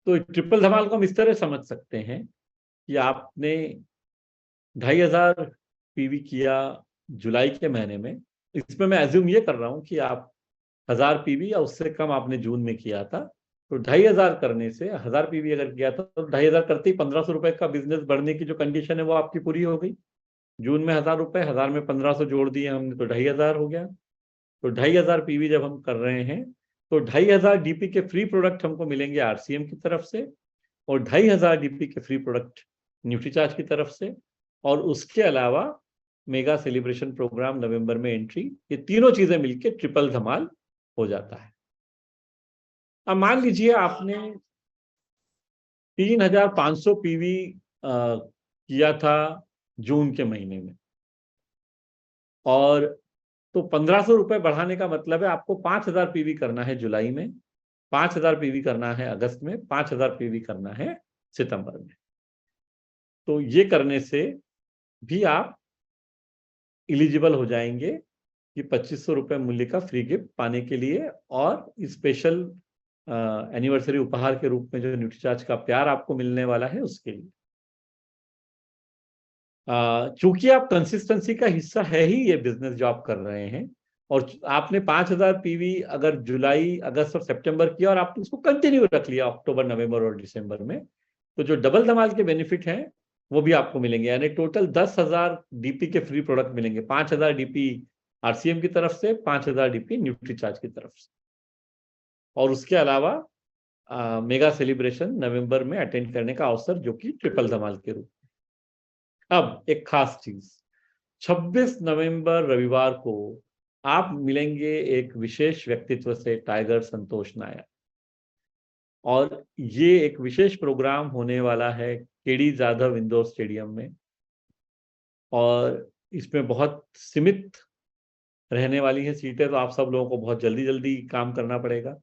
Speaker 3: तो ट्रिपल धमाल को हम इस तरह समझ सकते हैं कि आपने 2500 पीवी किया जुलाई के महीने में, इसमें मैं एज्यूम ये कर रहा हूं कि आप 1000 पीवी या उससे कम आपने जून में किया था, तो 2500 करने से, 1000 पीवी अगर किया था, तो 2500 करते ही 1500 रुपए का बिजनेस बढ़ने की जो कंडीशन है वो आपकी पूरी हो गई। जून में 1000 रुपए, 1000 में 1500 जोड़ दिए हमने, तो 2500 हो गया। तो 2500 पीवी जब हम कर रहे हैं, तो 2500 डीपी के फ्री प्रोडक्ट हमको मिलेंगे आरसीएम की तरफ से, और 2500 डीपी के फ्री प्रोडक्ट न्यूट्रीचार्ज की तरफ से, और उसके अलावा मेगा सेलिब्रेशन प्रोग्राम नवंबर में एंट्री, ये तीनों चीजें मिलकर ट्रिपल धमाल हो जाता है। अब मान लीजिए आपने 3500 पीवी किया था जून के महीने में, और तो 1500 रुपए बढ़ाने का मतलब है आपको 5000 पीवी करना है जुलाई में, 5000 पीवी करना है अगस्त में, 5000 पीवी करना है सितंबर में। तो ये करने से भी आप एलिजिबल हो जाएंगे कि 2500 रुपए मूल्य का फ्री गिफ्ट पाने के लिए, और स्पेशल एनिवर्सरी उपहार के रूप में जो न्यूट्रीचार्ज का प्यार आपको मिलने वाला है उसके लिए। चूंकि आप कंसिस्टेंसी का हिस्सा है ही ये बिजनेस जो आप कर रहे हैं, और आपने 5000 पीवी अगर जुलाई, अगस्त और सितंबर किया, और आपने उसको कंटिन्यू रख लिया अक्टूबर, नवंबर और दिसंबर में, तो जो डबल धमाल के बेनिफिट हैं वो भी आपको मिलेंगे। यानी टोटल 10,000 डीपी के फ्री प्रोडक्ट मिलेंगे, 5000 डीपी आरसीएम की तरफ से, 5000 डीपी न्यूट्रीचार्ज की तरफ से, और उसके अलावा मेगा सेलिब्रेशन नवंबर में अटेंड करने का अवसर, जो कि ट्रिपल धमाल के रूप में। अब एक खास चीज, 26 नवंबर रविवार को आप मिलेंगे एक विशेष व्यक्तित्व से, टाइगर संतोष नायर, और ये एक विशेष प्रोग्राम होने वाला है केडी जाधव इंडोर स्टेडियम में, और इसमें बहुत सीमित रहने वाली है सीटें, तो आप सब लोगों को बहुत जल्दी जल्दी काम करना पड़ेगा।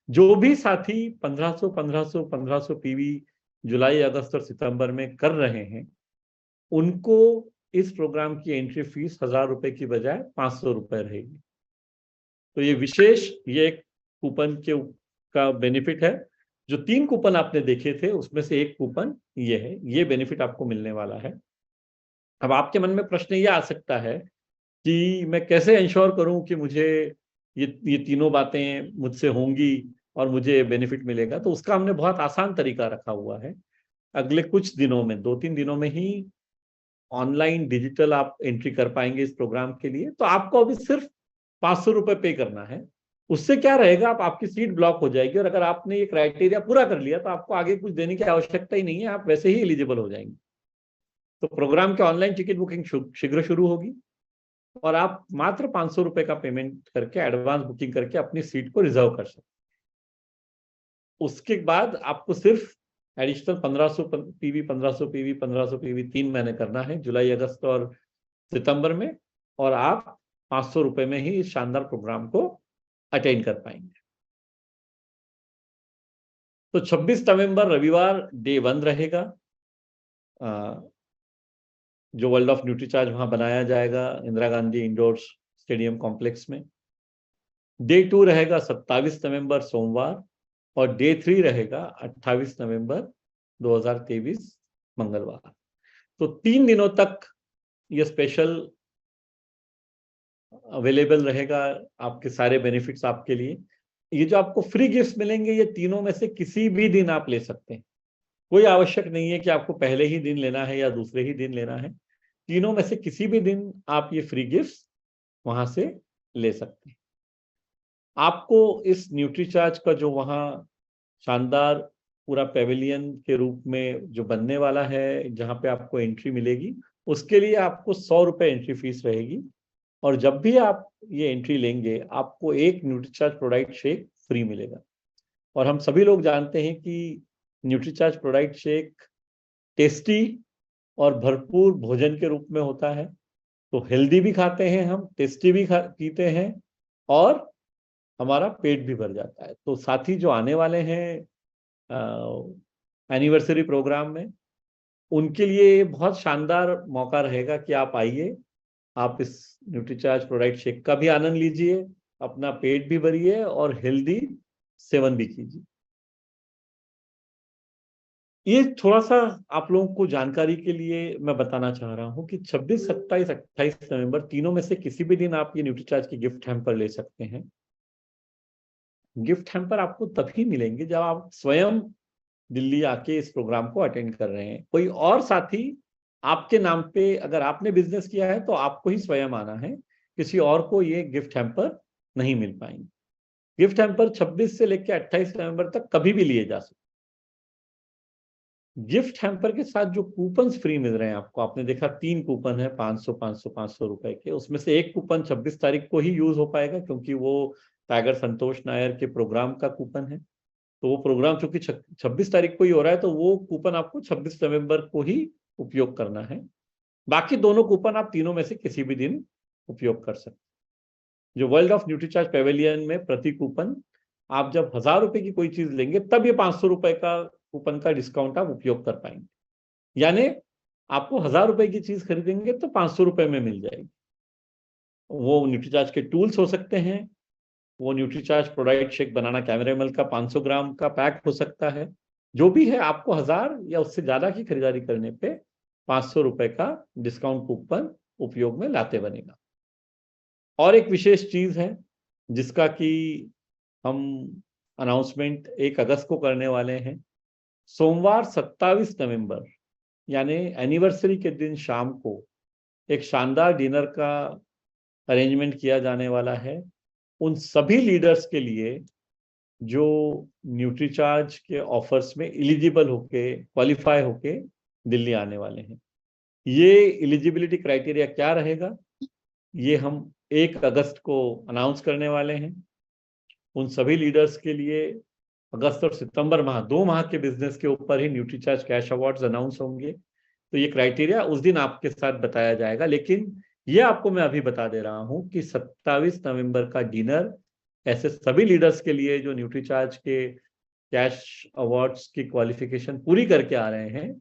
Speaker 3: जो भी साथी 1500 पीवी जुलाई, अगस्त और सितंबर में कर रहे हैं, उनको इस प्रोग्राम की एंट्री फीस 1000 रुपए की बजाय 500 रुपए रहेगी। तो ये विशेष, ये एक कूपन का बेनिफिट है। जो 3 कूपन आपने देखे थे उसमें से एक कूपन ये है, ये बेनिफिट आपको मिलने वाला है। अब आपके मन में प्रश्न ये आ सकता है कि मैं कैसे इंश्योर करूं कि मुझे ये तीनों बातें मुझसे होंगी और मुझे बेनिफिट मिलेगा। तो उसका हमने बहुत आसान तरीका रखा हुआ है। अगले कुछ दिनों में, 2-3 दिनों में ही ऑनलाइन डिजिटल आप एंट्री कर पाएंगे इस प्रोग्राम के लिए। तो आपको अभी सिर्फ 500 रुपए पे करना है। उससे क्या रहेगा, आपकी सीट ब्लॉक हो जाएगी और अगर आपने ये क्राइटेरिया पूरा कर लिया तो आपको आगे कुछ देने की आवश्यकता ही नहीं है, आप वैसे ही एलिजिबल हो जाएंगे। तो प्रोग्राम की ऑनलाइन टिकट बुकिंग शीघ्र शुरू होगी और आप मात्र 500 रुपए का पेमेंट करके, एडवांस बुकिंग करके अपनी सीट को रिजर्व कर सकते हैं। उसके बाद आपको सिर्फ एडिशनल 1500 पीवी, 1500 पीवी, 1500 पीवी 3 महीने करना है, जुलाई, अगस्त और सितंबर में, और आप 500 रुपए में ही इस शानदार प्रोग्राम को अटेंड कर पाएंगे। तो 26 नवंबर रविवार डे 1 रहेगा, जो वर्ल्ड ऑफ न्यूट्रीचार्ज वहां बनाया जाएगा Indira Gandhi indoor stadium complex में। डे 2 रहेगा 27 नवंबर सोमवार और डे 3 रहेगा 28 नवंबर 2023 मंगलवार। तो 3 दिनों तक ये स्पेशल अवेलेबल रहेगा, आपके सारे बेनिफिट्स आपके लिए। ये जो आपको फ्री गिफ्ट्स मिलेंगे, ये तीनों में से किसी भी दिन आप ले सकते हैं। कोई आवश्यक नहीं है कि आपको पहले ही दिन लेना है या दूसरे ही दिन लेना है। तीनों में से किसी भी दिन आप ये फ्री गिफ्ट्स वहां से ले सकते हैं। आपको इस न्यूट्रीचार्ज का जो वहाँ शानदार पूरा पेविलियन के रूप में जो बनने वाला है, जहाँ पे आपको एंट्री मिलेगी, उसके लिए आपको 100 रुपए एंट्री फीस रहेगी। और जब भी आप ये एंट्री लेंगे, आपको एक न्यूट्रीचार्ज प्रोडाइट शेक फ्री मिलेगा। और हम सभी लोग जानते हैं कि न्यूट्रीचार्ज प्रोडाइट शेक टेस्टी और भरपूर भोजन के रूप में होता है। तो हेल्दी भी खाते हैं हम, टेस्टी भी पीते हैं और हमारा पेट भी भर जाता है। तो साथी जो आने वाले हैं एनिवर्सरी प्रोग्राम में, उनके लिए बहुत शानदार मौका रहेगा कि आप आइए, आप इस न्यूट्रीचार्ज प्रोडाइट शेक का भी आनंद लीजिए, अपना पेट भी भरिए और हेल्दी सेवन भी कीजिए। ये थोड़ा सा आप लोगों को जानकारी के लिए मैं बताना चाह रहा हूं कि 26, 27, 28 नवंबर तीनों में से किसी भी दिन आप ये न्यूट्रीचार्ज की गिफ्ट हैम्पर ले सकते हैं। गिफ्ट हैम्पर आपको तभी मिलेंगे जब आप स्वयं दिल्ली आके इस प्रोग्राम को अटेंड कर रहे हैं। कोई और साथी आपके नाम पे, अगर आपने बिजनेस किया है तो आपको ही स्वयं आना है, किसी और को ये गिफ्ट हैम्पर नहीं मिल पाएंगे। गिफ्ट हैम्पर 26 से लेकर 28 नवंबर तक कभी भी लिए जा सकते। गिफ्ट हैम्पर के साथ जो कूपन्स फ्री मिल रहे हैं आपको, आपने देखा 3 कूपन है 500, 500, 500 रुपए के। उसमें से एक कूपन 26 तारीख को ही यूज हो पाएगा क्योंकि वो टाइगर संतोष नायर के प्रोग्राम का कूपन है। तो वो प्रोग्राम चूंकि 26 तारीख को ही हो रहा है, तो वो कूपन आपको 26 नवंबर को ही उपयोग करना है। बाकी दोनों कूपन आप तीनों में से किसी भी दिन उपयोग कर सकते हैं। जो वर्ल्ड ऑफ न्यूट्रीचार्ज पेविलियन में प्रति कूपन आप जब 1000 रुपए की कोई चीज लेंगे, तब ये 500 रुपए का कूपन का डिस्काउंट आप उपयोग कर पाएंगे। यानी आपको 1000 रुपए की चीज खरीदेंगे तो 500 रुपए में मिल जाएगी। वो न्यूट्रीचार्ज के टूल्स हो सकते हैं, वो न्यूट्रीचार्ज प्रोडाइट शेक बनाना कैमरेमल का 500 ग्राम का पैक हो सकता है। जो भी है, आपको 1000 या उससे ज्यादा की खरीदारी करने पे 500 रुपए का डिस्काउंट कूपन उपयोग में लाते बनेगा। और एक विशेष चीज है जिसका कि हम अनाउंसमेंट 1 अगस्त को करने वाले हैं। सोमवार 27 नवंबर यानी एनिवर्सरी के दिन शाम को एक शानदार डिनर का अरेंजमेंट किया जाने वाला है उन सभी लीडर्स के लिए जो न्यूट्रीचार्ज के ऑफर्स में एलिजिबल होके, क्वालिफाई होके दिल्ली आने वाले हैं। ये एलिजिबिलिटी क्राइटेरिया क्या रहेगा, ये हम 1 अगस्त को अनाउंस करने वाले हैं। उन सभी लीडर्स के लिए अगस्त और सितंबर माह, 2 माह के बिजनेस के ऊपर ही न्यूट्रीचार्ज कैश अवार्ड्स अनाउंस होंगे। तो ये क्राइटेरिया उस दिन आपके साथ बताया जाएगा, लेकिन ये आपको मैं अभी बता दे रहा हूं कि 27 नवंबर का डिनर ऐसे सभी लीडर्स के लिए जो न्यूट्रीचार्ज के कैश अवार्ड्स की क्वालिफिकेशन पूरी करके आ रहे हैं,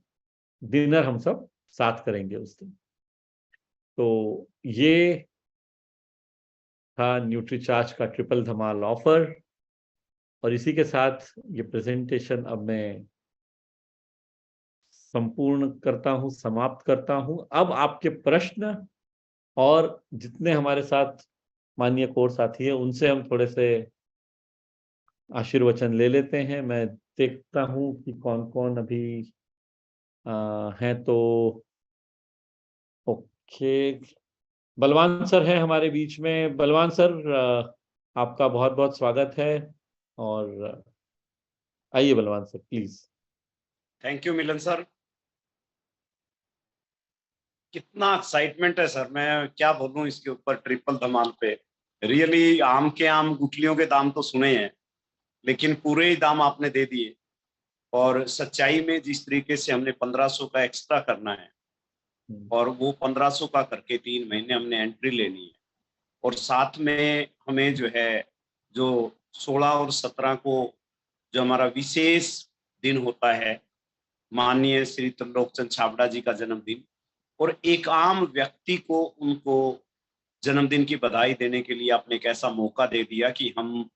Speaker 3: डिनर हम सब साथ करेंगे उस दिन। तो ये था न्यूट्रीचार्ज का ट्रिपल धमाल ऑफर, और इसी के साथ ये प्रेजेंटेशन अब मैं संपूर्ण करता हूं, समाप्त करता हूं। अब आपके प्रश्न और जितने हमारे साथ माननीय कोर साथी है उनसे हम थोड़े से आशीर्वचन ले लेते हैं। मैं देखता हूं कि कौन कौन अभी हैं। तो ओके, बलवान सर हैं हमारे बीच में। बलवान सर, आपका बहुत बहुत स्वागत है, और आइए बलवान sir please.
Speaker 4: Thank you Milan sir. कितना एक्साइटमेंट है सर, मैं क्या बोलूं इसके ऊपर। ट्रिपल धमाल पे रियली आम के आम गुठलियों के दाम तो सुने हैं, लेकिन पूरे ही दाम आपने दे दिए। और सच्चाई में जिस तरीके से हमने 1500 का एक्स्ट्रा करना है, और वो 1500 का करके 3 महीने हमने एंट्री लेनी है, और साथ में हमें जो है जो 16 और 17 को जो हमारा विशेष दिन होता है, माननीय श्री त्रिलोकचंद छाबड़ा जी का जन्मदिन, और एक आम व्यक्ति को उनको जन्मदिन की बधाई देने के लिए आपने एक ऐसा मौका दे दिया कि हम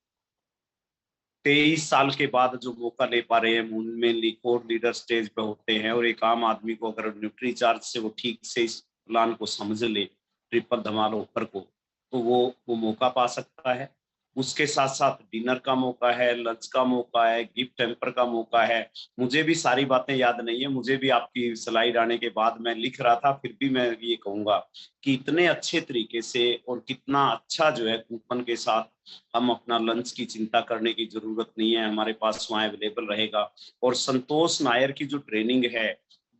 Speaker 4: 23 साल के बाद जो मौका ले पा रहे हैं, उनमें कोर लीडर स्टेज पे होते हैं, और एक आम आदमी को अगर न्यूट्रीचार्ज से वो ठीक से इस प्लान को समझ ले, ट्रिपल धमाल ऑफर को, तो वो मौका पा सकता है। उसके साथ साथ डिनर का मौका है, लंच का मौका है, गिफ्ट हैम्पर का मौका है। मुझे भी सारी बातें याद नहीं है, मुझे भी आपकी स्लाइड आने के बाद मैं लिख रहा था, फिर भी मैं ये कहूंगा कि इतने अच्छे तरीके से और कितना अच्छा जो है कूपन के साथ हम अपना लंच की चिंता करने की जरूरत नहीं है, हमारे पास वहाँ अवेलेबल रहेगा। और संतोष नायर की जो ट्रेनिंग है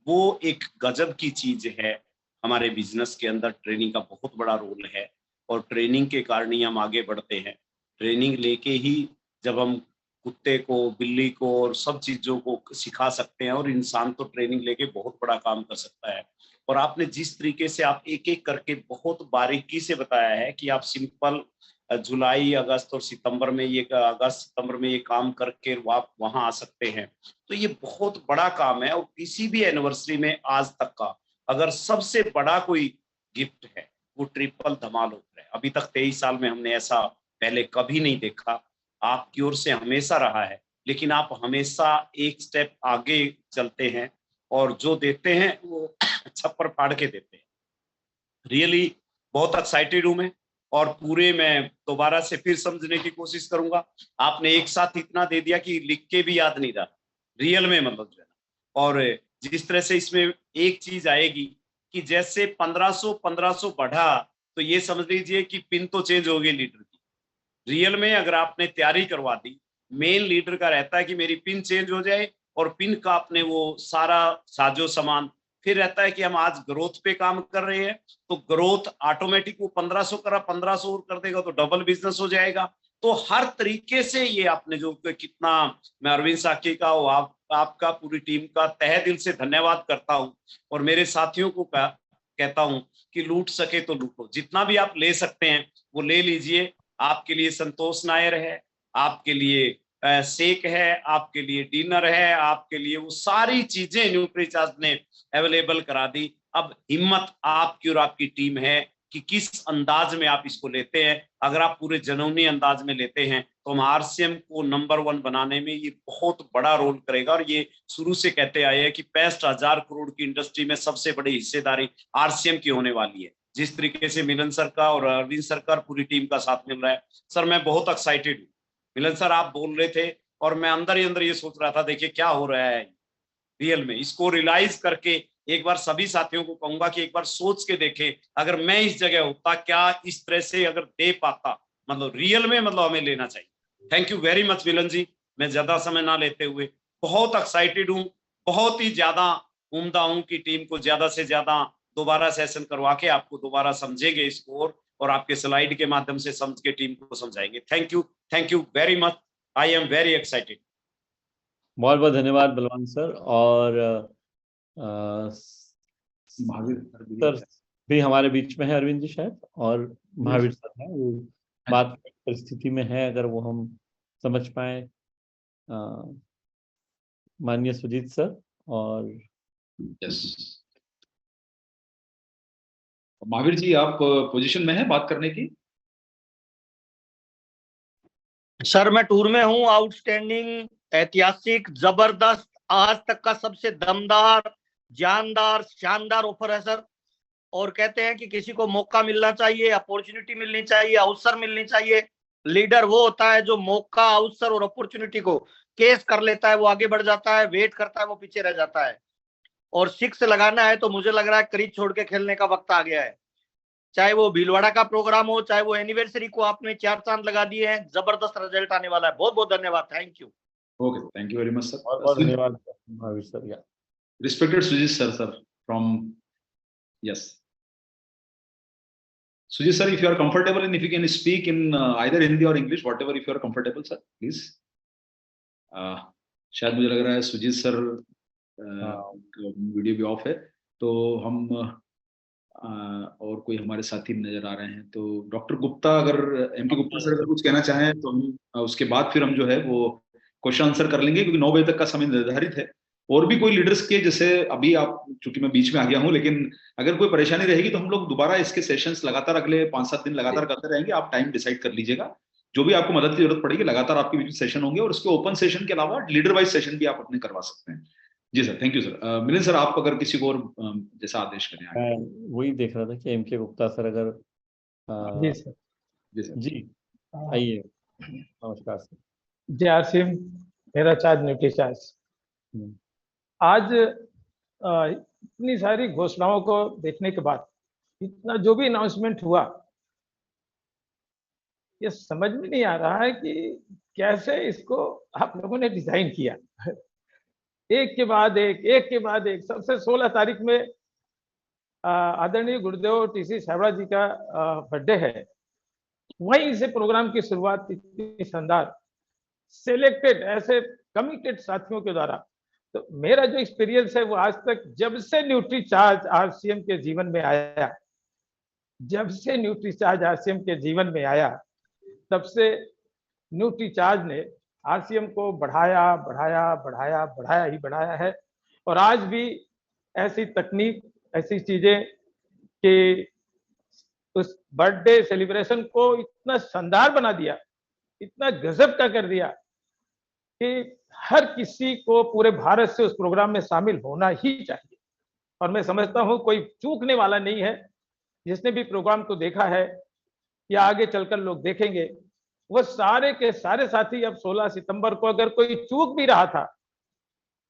Speaker 4: वो एक गजब की चीज है। हमारे बिजनेस के अंदर ट्रेनिंग का बहुत बड़ा रोल है, और ट्रेनिंग के कारण ही हम आगे बढ़ते हैं। ट्रेनिंग लेके ही जब हम कुत्ते को, बिल्ली को और सब चीजों को सिखा सकते हैं, और इंसान तो ट्रेनिंग लेके बहुत बड़ा काम कर सकता है। और आपने जिस तरीके से आप एक एक करके बहुत बारीकी से बताया है कि आप सिंपल जुलाई, अगस्त और सितंबर में ये काम करके आप वहां आ सकते हैं, तो ये बहुत बड़ा काम है। और किसी भी एनिवर्सरी में आज तक का अगर सबसे बड़ा कोई गिफ्ट है वो ट्रिपल धमाल होता है। अभी तक 23 साल में हमने ऐसा पहले कभी नहीं देखा। आपकी ओर से हमेशा रहा है, लेकिन आप हमेशा एक स्टेप आगे चलते हैं, और जो देते हैं वो छप्पर फाड़ के देते हैं। रियली बहुत एक्साइटेड हूं मैं, और पूरे मैं दोबारा से फिर समझने की कोशिश करूंगा। आपने एक साथ इतना दे दिया कि लिख के भी याद नहीं रहा रियल में, मतलब जो है ना। और जिस तरह से इसमें एक चीज आएगी कि जैसे 1500 बढ़ा, तो ये समझ लीजिए कि पिन तो चेंज हो गई लीडर की। रियल में अगर आपने तैयारी करवा दी, मेन लीडर का रहता है कि मेरी पिन चेंज हो जाए, और पिन का आपने वो सारा साजो सामान, फिर रहता है कि हम आज ग्रोथ पे काम कर रहे हैं, तो ग्रोथ ऑटोमेटिक वो 1500 करा, 1500 और कर देगा तो डबल बिजनेस हो जाएगा। तो हर तरीके से ये आपने जो कितना, मैं अरविंद साकी का और आपका पूरी टीम का तहे दिल से धन्यवाद करता हूँ, और मेरे साथियों को कहता हूँ कि लूट सके तो लूटो, जितना भी आप ले सकते हैं वो ले लीजिए। आपके लिए संतोष नायर है, आपके लिए शेक है, आपके लिए डिनर है, आपके लिए वो सारी चीजें न्यूट्रीचार्ज ने अवेलेबल करा दी। अब हिम्मत आपकी और आपकी टीम है कि किस अंदाज में आप इसको लेते हैं। अगर आप पूरे जनूनी अंदाज में लेते हैं तो हम आरसीएम को नंबर 1 बनाने में ये बहुत बड़ा रोल करेगा। और ये शुरू से कहते आए हैं कि 65,000 करोड़ की इंडस्ट्री में सबसे बड़ी हिस्सेदारी आरसीएम की होने वाली है। जिस तरीके से मिलन सर का और अरविंद सर का पूरी टीम का साथ मिल रहा है, सर मैं बहुत एक्साइटेड हूँ। मिलन सर आप बोल रहे थे और मैं अंदर ही अंदर ये सोच रहा था, देखिए क्या हो रहा है रियल में। इसको रियलाइज करके एक बार सभी साथियों को कहूंगा कि एक बार सोच के देखें, अगर मैं इस जगह होता क्या इस तरह से अगर दे पाता, मतलब रियल में, मतलब हमें लेना चाहिए। थैंक यू वेरी मच मिलन जी। मैं ज्यादा समय ना लेते हुए बहुत एक्साइटेड हूँ, बहुत ही ज्यादा उम्दा हूँ कि टीम को ज्यादा से ज्यादा दोबारा सेशन करवा के आपको दोबारा समझेंगे इसको, और आपके स्लाइड के माध्यम से समझ के टीम को समझाएंगे। Thank you very much. I am very excited.
Speaker 3: बहुत बहुत धन्यवाद बलवान सर। और
Speaker 2: महावीर
Speaker 3: सर भी हमारे बीच में है, अरविंद जी शायद, और महावीर सर है, वो बात परिस्थिति में है, अगर वो हम समझ पाए। माननीय सुजीत सर और
Speaker 2: यस, महावीर जी, आप पोजीशन में हैं बात करने की?
Speaker 5: सर मैं टूर में हूँ। आउटस्टैंडिंग, ऐतिहासिक, जबरदस्त, आज तक का सबसे दमदार, जानदार, शानदार ऑफर है सर। और कहते हैं कि किसी को मौका मिलना चाहिए, अपॉर्चुनिटी मिलनी चाहिए, अवसर मिलनी चाहिए। लीडर वो होता है जो मौका, अवसर और अपॉर्चुनिटी को केस कर लेता है, वो आगे बढ़ जाता है, वेट करता है, वो पीछे रह जाता है। और सिक्स लगाना है तो मुझे लग रहा है क्रीज छोड़ के खेलने का वक्त आ गया है। चाहे वो भीलवाड़ा का प्रोग्राम हो, चाहे वो एनिवर्सरी को आपने 4 चांद लगा दिए हैं, जबरदस्त रिजल्ट आने वाला है। बहुत बहुत धन्यवाद, thank you.
Speaker 2: Okay, thank you very much sir.
Speaker 3: बहुत बहुत धन्यवाद महावीर सर। या
Speaker 2: Respected Sujit sir from, yes. Sujit sir, if you are comfortable and if you can speak in either Hindi or English, whatever, if you are comfortable sir, please. शायद मुझे लग रहा है Sujit sir video भी of है, तो हम और कोई हमारे साथी नजर आ रहे हैं। तो डॉक्टर गुप्ता, अगर एमके गुप्ता सर अगर कुछ कहना चाहें तो हम उसके बाद फिर हम जो है वो क्वेश्चन आंसर कर लेंगे, क्योंकि 9 बजे तक का समय निर्धारित है। और भी कोई लीडर्स के, जैसे अभी आप, चूंकि मैं बीच में आ गया हूं, लेकिन अगर कोई परेशानी रहेगी तो हम लोग दोबारा इसके सेशंस लगातार अगले 5-7 दिन लगातार करते रहेंगे। आप टाइम डिसाइड कर लीजिएगा, जो भी आपको मदद की जरूरत पड़ेगी लगातार आपके बीच सेशन होंगे। और उसके ओपन सेशन के अलावा लीडर वाइज सेशन भी आप अपने करवा सकते हैं। जी sir, thank you sir. Milind sir, आप अगर किसी को और जैसा आदेश करें।
Speaker 3: मैं वही देख रहा था कि एमके गुप्ता सर अगर
Speaker 6: जी सर।
Speaker 2: जी सर।
Speaker 3: जी आइए, नमस्कार सर।
Speaker 6: जय आसिम, मेरा चार्ज न्यूट्री चार्ज। आज इतनी सारी घोषणाओं को देखने के बाद, इतना जो भी अनाउंसमेंट हुआ, ये समझ में नहीं आ रहा है कि कैसे इसको आप लोगों ने डिजाइन किया। एक के बाद एक। सबसे 16 तारीख में आदरणीय गुरुदेव टीसी सावड़ा जी का बर्थडे है, वहीं से प्रोग्राम की शुरुआत इतनी शानदार, सिलेक्टेड ऐसे कमिटेड साथियों के द्वारा। तो मेरा जो एक्सपीरियंस है वो आज तक, जब से न्यूट्री चार्ज आरसीएम के जीवन में आया, तब से न्यूट्री चार्ज ने आरसीएम को बढ़ाया है। और आज भी ऐसी तकनीक, ऐसी चीजें कि उस बर्थडे सेलिब्रेशन को इतना शानदार बना दिया, इतना गजब का कर दिया कि हर किसी को पूरे भारत से उस प्रोग्राम में शामिल होना ही चाहिए। और मैं समझता हूं कोई चूकने वाला नहीं है। जिसने भी प्रोग्राम को देखा है या आगे चलकर लोग देखेंगे, वो सारे के सारे साथी अब 16 सितंबर को अगर कोई चूक भी रहा था,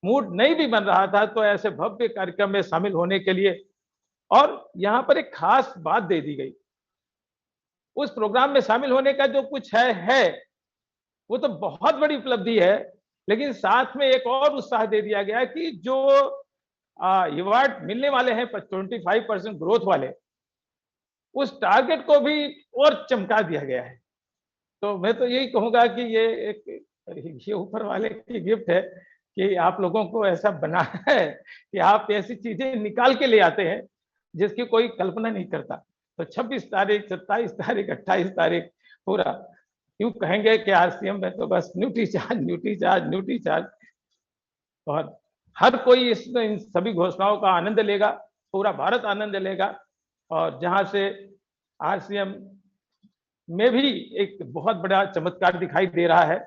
Speaker 6: मूड नहीं भी बन रहा था, तो ऐसे भव्य कार्यक्रम में शामिल होने के लिए। और यहाँ पर एक खास बात दे दी गई, उस प्रोग्राम में शामिल होने का जो कुछ है वो तो बहुत बड़ी उपलब्धि है, लेकिन साथ में एक और उत्साह दे दिया गया कि जो अवार्ड मिलने वाले हैं 25% ग्रोथ वाले, उस टारगेट को भी और चमका दिया गया है। तो मैं तो यही कहूंगा कि ये ऊपर वाले की गिफ्ट है कि आप लोगों को ऐसा बना है कि आप ऐसी चीजें निकाल के ले आते हैं जिसकी कोई कल्पना नहीं करता। तो 26 तारीख, 27 तारीख, 28 तारीख पूरा क्यों कहेंगे कि आरसीएम में तो बस न्यूट्री चार्ज। और हर कोई इन सभी घोषणाओं का आनंद लेगा, पूरा भारत आनंद लेगा। और जहां से आरसीएम में भी एक बहुत बड़ा चमत्कार दिखाई दे रहा है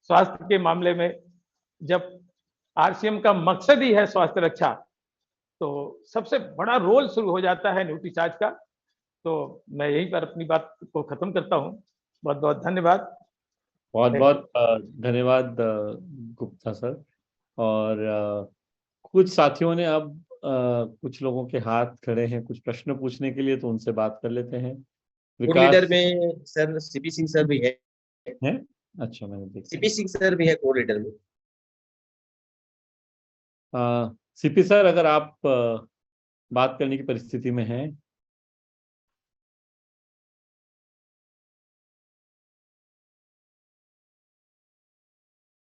Speaker 6: स्वास्थ्य के मामले में। जब आरसीएम का मकसद ही है स्वास्थ्य रक्षा, तो सबसे बड़ा रोल शुरू हो जाता है न्यूट्री चार्ज का। तो मैं यहीं पर अपनी बात को खत्म करता हूं। बहुत बहुत धन्यवाद।
Speaker 3: बहुत बहुत धन्यवाद गुप्ता सर। और कुछ साथियों ने अब कुछ लोगों के हाथ खड़े हैं कुछ प्रश्न पूछने के लिए, तो उनसे बात कर लेते हैं।
Speaker 1: लीडर में सर सीपी सिंह सर भी है?
Speaker 3: अच्छा, मैंने देखा
Speaker 1: सीपी सिंह सर भी है को लीडर में।
Speaker 3: सीपी सर, अगर आप बात करने की परिस्थिति में हैं।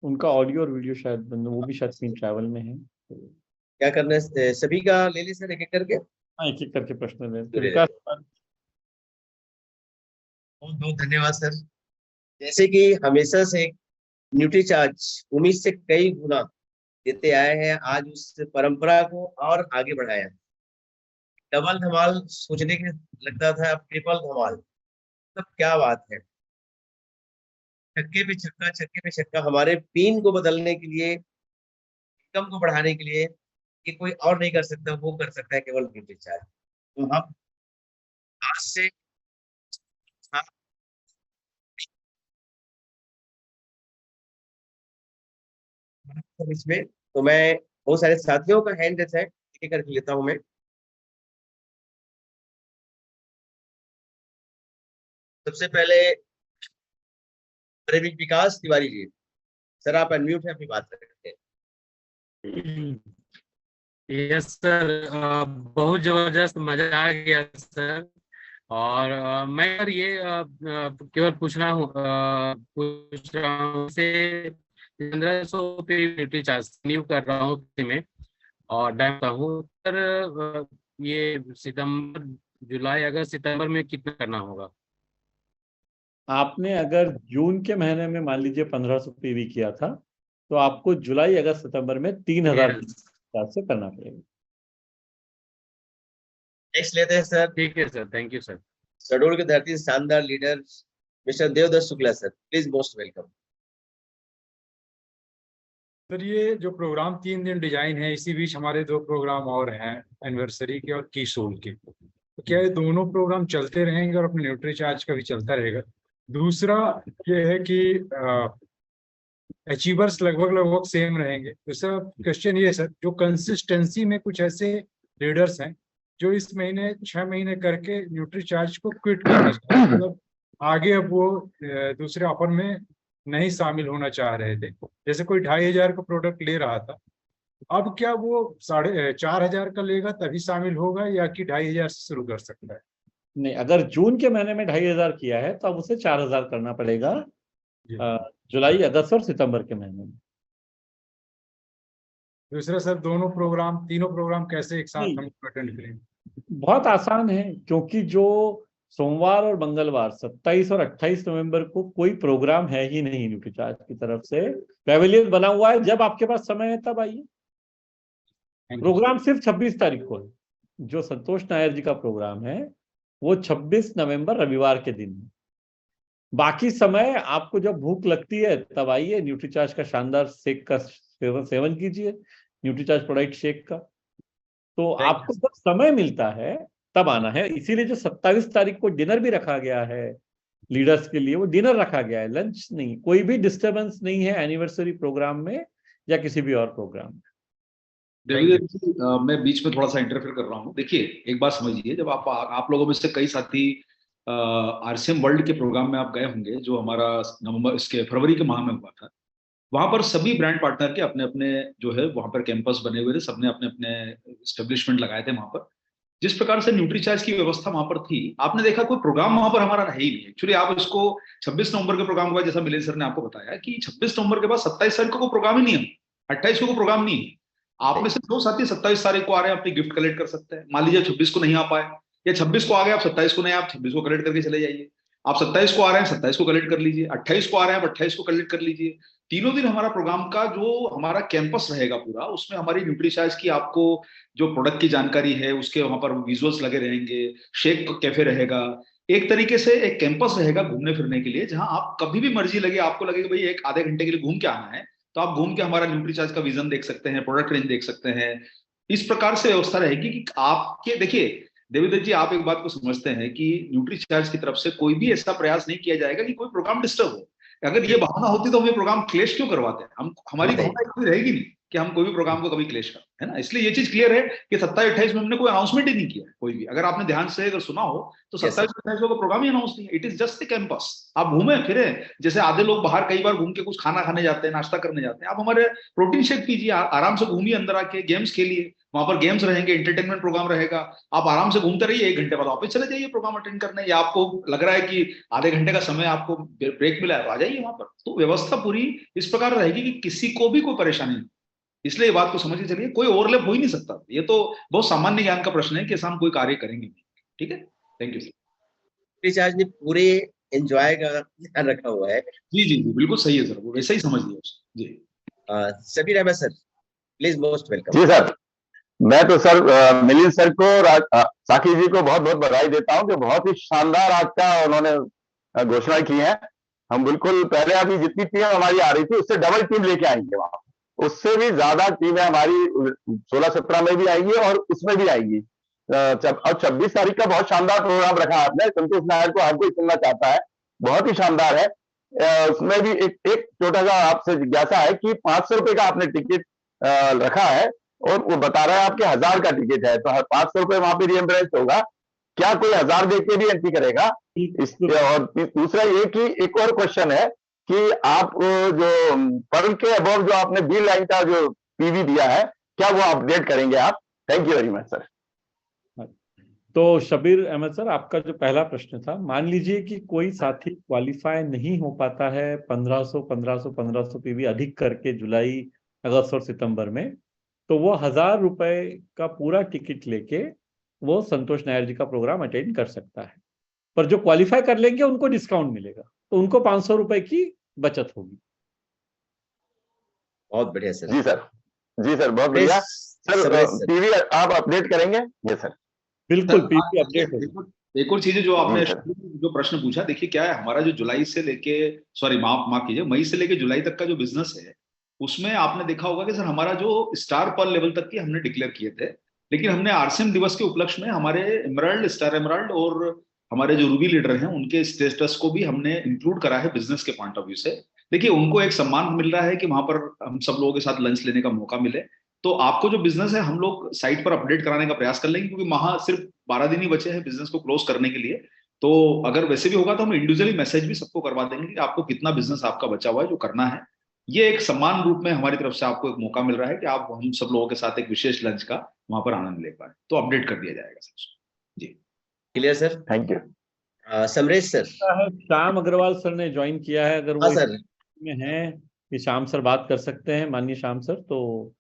Speaker 3: उनका ऑडियो और वीडियो शायद बंद, वो भी शायद स्क्रीन ट्रैवल में है।
Speaker 1: क्या करना है, सभी का ले ली सर, एक एक करके?
Speaker 3: हाँ, एक एक करके प्रश्न ले।
Speaker 1: बहुत बहुत धन्यवाद सर। जैसे कि हमेशा से न्यूट्री चार्ज उम्मीद से कई गुना देते आए हैं, आज उस परंपरा को और आगे बढ़ाया। डबल धमाल सोचने के लगता था, अब ट्रिपल धमाल। तब क्या बात है, छक्के पे छक्का, छक्के पे छक्का। हमारे पीन को बदलने के लिए, इनकम को बढ़ाने के लिए, कि कोई और नहीं कर सकता, वो कर सकता है केवल न्यूट्री चार्ज। तो हम आज से इसमें, तो मैं बहुत सारे साथियों का हैंड है कर लेता हूं मैं। सबसे पहले विकास तिवारी जी, सर आप अनम्यूट है, अपनी बात करते हैं।
Speaker 7: यस सर, बहुत जबरदस्त, मजा आ गया सर। और मैं यार ये केवल पूछ रहा हूँ से 1500 पे न्यूट्री चार्ज रिन्यू कर रहा हूँ में, और डायम का हूँ सर। ये सितंबर, जुलाई, अगस्त, सितंबर में कितना करना होगा?
Speaker 3: आपने अगर जून के महीने में मान लीजिए 1500 पीवी किया था, तो आपको जुलाई, अगस्त, सितंबर में 3000 से करना पड़ेगा।
Speaker 1: नेक्स्ट लेते हैं सर।
Speaker 7: ठीक है sir, thank you sir.
Speaker 1: Shahdol के धरती शानदार leader mister Devdutt Shukla sir, please most welcome.
Speaker 8: Sir ये जो प्रोग्राम 3 दिन डिजाइन है, इसी बीच हमारे 2 प्रोग्राम और हैं, एनिवर्सरी के और की सोल के। तो क्या ये दोनों प्रोग्राम चलते रहेंगे और अपने न्यूट्री चार्ज का भी चलता रहेगा? दूसरा ये है कि अचीवर्स लगभग सेम रहेंगे। दूसरा क्वेश्चन ये है सर, जो कंसिस्टेंसी में कुछ ऐसे लीडर्स हैं जो इस महीने 6 महीने करके न्यूट्री चार्ज को क्विट करना चाहते हैं, मतलब आगे अब वो दूसरे ऑफर में नहीं शामिल होना चाह रहे थे। जैसे कोई 2500 का प्रोडक्ट ले रहा था, अब क्या वो 4500 का लेगा तभी शामिल होगा, या कि 2500 से शुरू कर सकता है?
Speaker 3: नहीं, अगर जून के महीने में 2500 किया है तो अब उसे 4000 करना पड़ेगा जुलाई, अगस्त और सितंबर के महीने में।
Speaker 8: दूसरा सर, तीनों प्रोग्राम कैसे एक साथ हम अटेंड करेंगे?
Speaker 3: बहुत आसान है, क्योंकि जो सोमवार और मंगलवार 27 और 28 नवंबर को कोई प्रोग्राम है ही नहीं न्यूट्री चार्ज की तरफ से। पैवेलियन बना हुआ है, जब आपके पास समय है तब आइए। प्रोग्राम सिर्फ 26 तारीख को है। जो संतोष नायर जी का प्रोग्राम है वो 26 नवंबर रविवार के दिन है। बाकी समय आपको जब भूख लगती है तब आइए, न्यूट्री चार्ज का शानदार शेक का सेवन कीजिए, न्यूट्री चार्ज प्रोडक्ट शेक का। तो आपको जब समय मिलता है तब आना है। इसीलिए जो 27 तारीख को डिनर भी रखा गया है लीडर्स के लिए, वो डिनर रखा गया है, लंच नहीं। कोई भी डिस्टर्बेंस नहीं है एनिवर्सरी प्रोग्राम में या किसी भी और प्रोग्राम में।
Speaker 2: मैं बीच में थोड़ा सा इंटरफेयर कर रहा हूँ। देखिए, एक बात समझिए, जब आप लोगों में से कई साथी RCM वर्ल्ड के प्रोग्राम में आप गए होंगे, जो हमारा फरवरी के माह में हुआ था, वहां पर सभी ब्रांड पार्टनर के अपने अपने जो है वहां पर कैंपस बने हुए थे, सबने अपने अपने एस्टेब्लिशमेंट लगाए थे वहां पर। जिस प्रकार से न्यूट्री चार्ज की व्यवस्था वहां पर थी, आपने देखा कोई प्रोग्राम वहां पर हमारा है ही नहीं। एक्चुअली आप इसको 26 नवंबर के प्रोग्राम के बाद, जैसा मिलिंद सर ने आपको बताया कि 26 नवंबर के बाद 27 तारीख को कोई प्रोग्राम ही नहीं है, 28 को कोई प्रोग्राम नहीं है। आप में से जो साथी 27 तारीख को आ रहे हैं अपनी गिफ्ट कलेक्ट कर सकते हैं। मान लीजिए 26 को नहीं आ पाए, या 26 को आ गए आप 27 को नहीं, आप 26 को कलेक्ट करके चले जाइए। आप 27 को आ रहे हैं 27 को कलेक्ट कर लीजिए, 28 को आ रहे हैं आप 28 को कलेक्ट कर लीजिए। तीनों दिन हमारा प्रोग्राम का जो हमारा कैंपस रहेगा पूरा, उसमें हमारी न्यूट्री चार्ज की आपको जो प्रोडक्ट की जानकारी है उसके वहां पर विजुअल्स लगे रहेंगे, शेक कैफे रहेगा, एक तरीके से एक कैंपस रहेगा घूमने फिरने के लिए, जहां आप कभी भी मर्जी लगे, आपको लगे कि भाई एक आधे घंटे के लिए घूम के आना है, तो आप घूम के हमारा न्यूट्री चार्ज का विजन देख सकते हैं, प्रोडक्ट रेंज देख सकते हैं। इस प्रकार से व्यवस्था रहेगी कि आपके, देखिए देवीदत्त जी, आप एक बात को समझते हैं कि न्यूट्री चार्ज की तरफ से कोई भी ऐसा प्रयास नहीं किया जाएगा कि कोई प्रोग्राम डिस्टर्ब हो। अगर ये भावना होती तो हम ये प्रोग्राम क्लेश क्यों करवाते हैं? हमारी भावना कभी रहेगी नहीं कि हम कोई भी प्रोग्राम को कभी क्लेश करें, है ना। इसलिए ये चीज क्लियर है कि 27-28 में हमने कोई अनाउंसमेंट ही नहीं किया कोई भी। अगर आपने ध्यान से अगर सुना हो तो 27-28 को प्रोग्राम ही अनाउंस नहीं है। It is just the campus. आप घूमे फिरे, जैसे आधे लोग बाहर कई बार घूम के कुछ खाना खाने जाते हैं, नाश्ता करने जाते हैं, आप हमारे प्रोटीन शेक पीजिए, आराम से घूमिए, अंदर आके गेम्स खेलिए, वहां पर गेम्स रहेंगे, एंटरटेनमेंट प्रोग्राम रहेगा, आप आराम से घूमते रहिए, 1 घंटे बाद वापस चले जाइए प्रोग्राम अटेंड करने। या आपको लग रहा है कि आधे घंटे का समय आपको ब्रेक मिला है तो आ जाइए वहां पर। तो व्यवस्था पूरी इस प्रकार रहेगी कि किसी को भी कोई परेशानी नहीं। इसलिए बात को समझ के चलिए, कोई ओवरलैप हो ही नहीं सकता। ये तो बहुत सामान्य ज्ञान का प्रश्न है कि हम कोई कार्य करेंगे। ठीक है, थैंक यू।
Speaker 1: चार्ज ने पूरे एंजॉय का ध्यान रखा हुआ है।
Speaker 2: जी जी जी, बिल्कुल सही है सर, वो वैसा ही समझ लिया जी।
Speaker 1: Sabir Ahmed sir, please most welcome.
Speaker 9: जी सर, मैं तो सर मिलिंद सर को साकी जी को बहुत बहुत बधाई देता हूं कि बहुत ही शानदार आज का उन्होंने घोषणा की है। हम बिल्कुल पहले अभी जितनी टीम हमारी आ रही थी उससे डबल टीम लेके आएंगे, वहां उससे भी ज्यादा टीमें हमारी 16-17 में भी आएंगी और उसमें भी आएंगी। और 26 तारीख का बहुत शानदार प्रोग्राम रखा है आपने। संतोष नायर को आपको सुनना चाहता है, बहुत ही शानदार है। उसमें भी एक छोटा सा आपसे जिज्ञासा है कि 500 रुपए का आपने टिकट रखा है और वो बता रहा है आपके 1000 का टिकट है, तो 500 रुपए वहां पे रिएम्बर्स होगा। क्या कोई 1000 दे के भी एंट्री करेगा? और दूसरा ये कि एक और क्वेश्चन है कि आप जो पर्ल के अबव जो आपने बी लाइन का जो पीवी दिया है, क्या वो अपडेट करेंगे आप? Thank you very much sir.
Speaker 3: तो शबीर अहमद सर, आपका जो पहला प्रश्न था, मान लीजिए कि कोई साथी क्वालिफाई नहीं हो पाता है 1500 पीवी अधिक करके जुलाई, अगस्त और सितंबर में, तो वो 1000 रुपए का पूरा टिकट लेके वो संतोष नायर जी का प्रोग्राम अटेंड कर सकता है। पर जो क्वालिफाई कर लेंगे उनको डिस्काउंट मिलेगा, तो उनको 500 रुपए की बचत होगी।
Speaker 1: बहुत बढ़िया सर।
Speaker 9: जी सर, जी सर, बहुत बढ़िया सर। पीवी आप अपडेट करेंगे? जी सर,
Speaker 3: बिल्कुल पीवी अपडेट होगी।
Speaker 2: एक और चीज है जो आपने जो प्रश्न पूछा, देखिए क्या है, हमारा जो जुलाई से लेके माफ कीजिए मई से लेके जुलाई तक का जो बिजनेस है, उसमें आपने देखा होगा कि सर हमारा जो स्टार पर्ल लेवल तक की हमने डिक्लेयर किए थे, लेकिन हमने आरसीएम दिवस के उपलक्ष्य में हमारे एमराल्ड, स्टार एमराल्ड और हमारे जो रूबी लीडर हैं उनके स्टेटस को भी हमने इंक्लूड करा है बिजनेस के पॉइंट ऑफ व्यू से। देखिए उनको एक सम्मान मिल रहा है कि वहां पर हम सब लोगों के साथ लंच लेने का मौका मिले। तो आपको जो बिजनेस है हम लोग साइट पर अपडेट कराने का प्रयास कर लेंगे, क्योंकि वहां सिर्फ 12 दिन ही बचे हैं बिजनेस को क्लोज करने के लिए। तो अगर वैसे भी होगा तो हम इंडिविजुअली मैसेज भी सबको करवा देंगे कि आपको कितना बिजनेस आपका बचा हुआ है जो करना है। ये एक सम्मान रूप में हमारी तरफ से आपको एक मौका मिल रहा है कि आप हम सब लोगों के साथ एक विशेष लंच का वहां पर आनंद ले पाए। तो अपडेट कर दिया जाएगा सर। जी
Speaker 1: clear sir,
Speaker 9: thank you.
Speaker 1: Samresh sir.
Speaker 3: Shyam Agarwal sir ने ज्वाइन किया है, अगर वो
Speaker 1: सर
Speaker 3: में है कि श्याम सर बात कर सकते हैं, माननीय श्याम सर। तो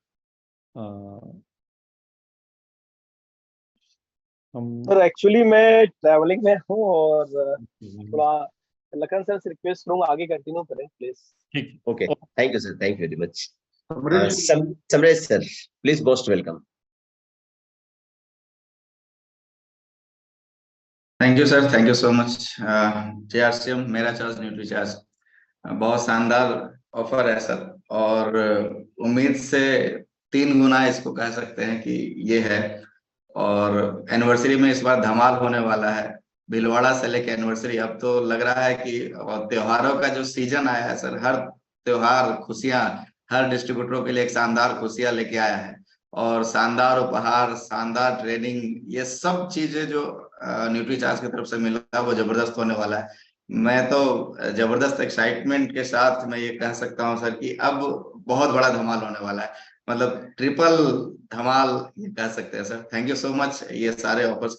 Speaker 3: हम
Speaker 10: सर एक्चुअली मैं ट्रैवलिंग में हूँ और थोड़ा लखन सर से रिक्वेस्ट करूंगा आगे कंटिन्यू करें प्लीज।
Speaker 3: ठीक,
Speaker 1: okay, thank you sir, thank you very much. Samresh sir please most welcome.
Speaker 11: Thank you sir, thank you so much. JRCM मेरा चार्ज न्यूट्री चार्ज बहुत शानदार ऑफर है सर, और उम्मीद से 3 गुना इसको कह सकते हैं कि ये है। और एनिवर्सरी में इस बार धमाल होने वाला है, भीलवाड़ा से लेके एनिवर्सरी। अब तो लग रहा है कि त्योहारों का जो सीजन आया है सर, हर त्योहार खुशियां हर डिस्ट्रीब्यूटरों के लिए एक शानदार खुशियां लेके आया है, और शानदार उपहार, शानदार ट्रेनिंग, ये सब चीजें जो न्यूट्री चार्ज की तरफ से मिला वो जबरदस्त होने वाला है। मैं तो जबरदस्त एक्साइटमेंट के साथ मैं ये कह सकता हूँ सर कि अब बहुत बड़ा धमाल होने वाला है, मतलब ट्रिपल धमाल ये कह सकते हैं sir. Thank you so much ये सारे ऑफर्स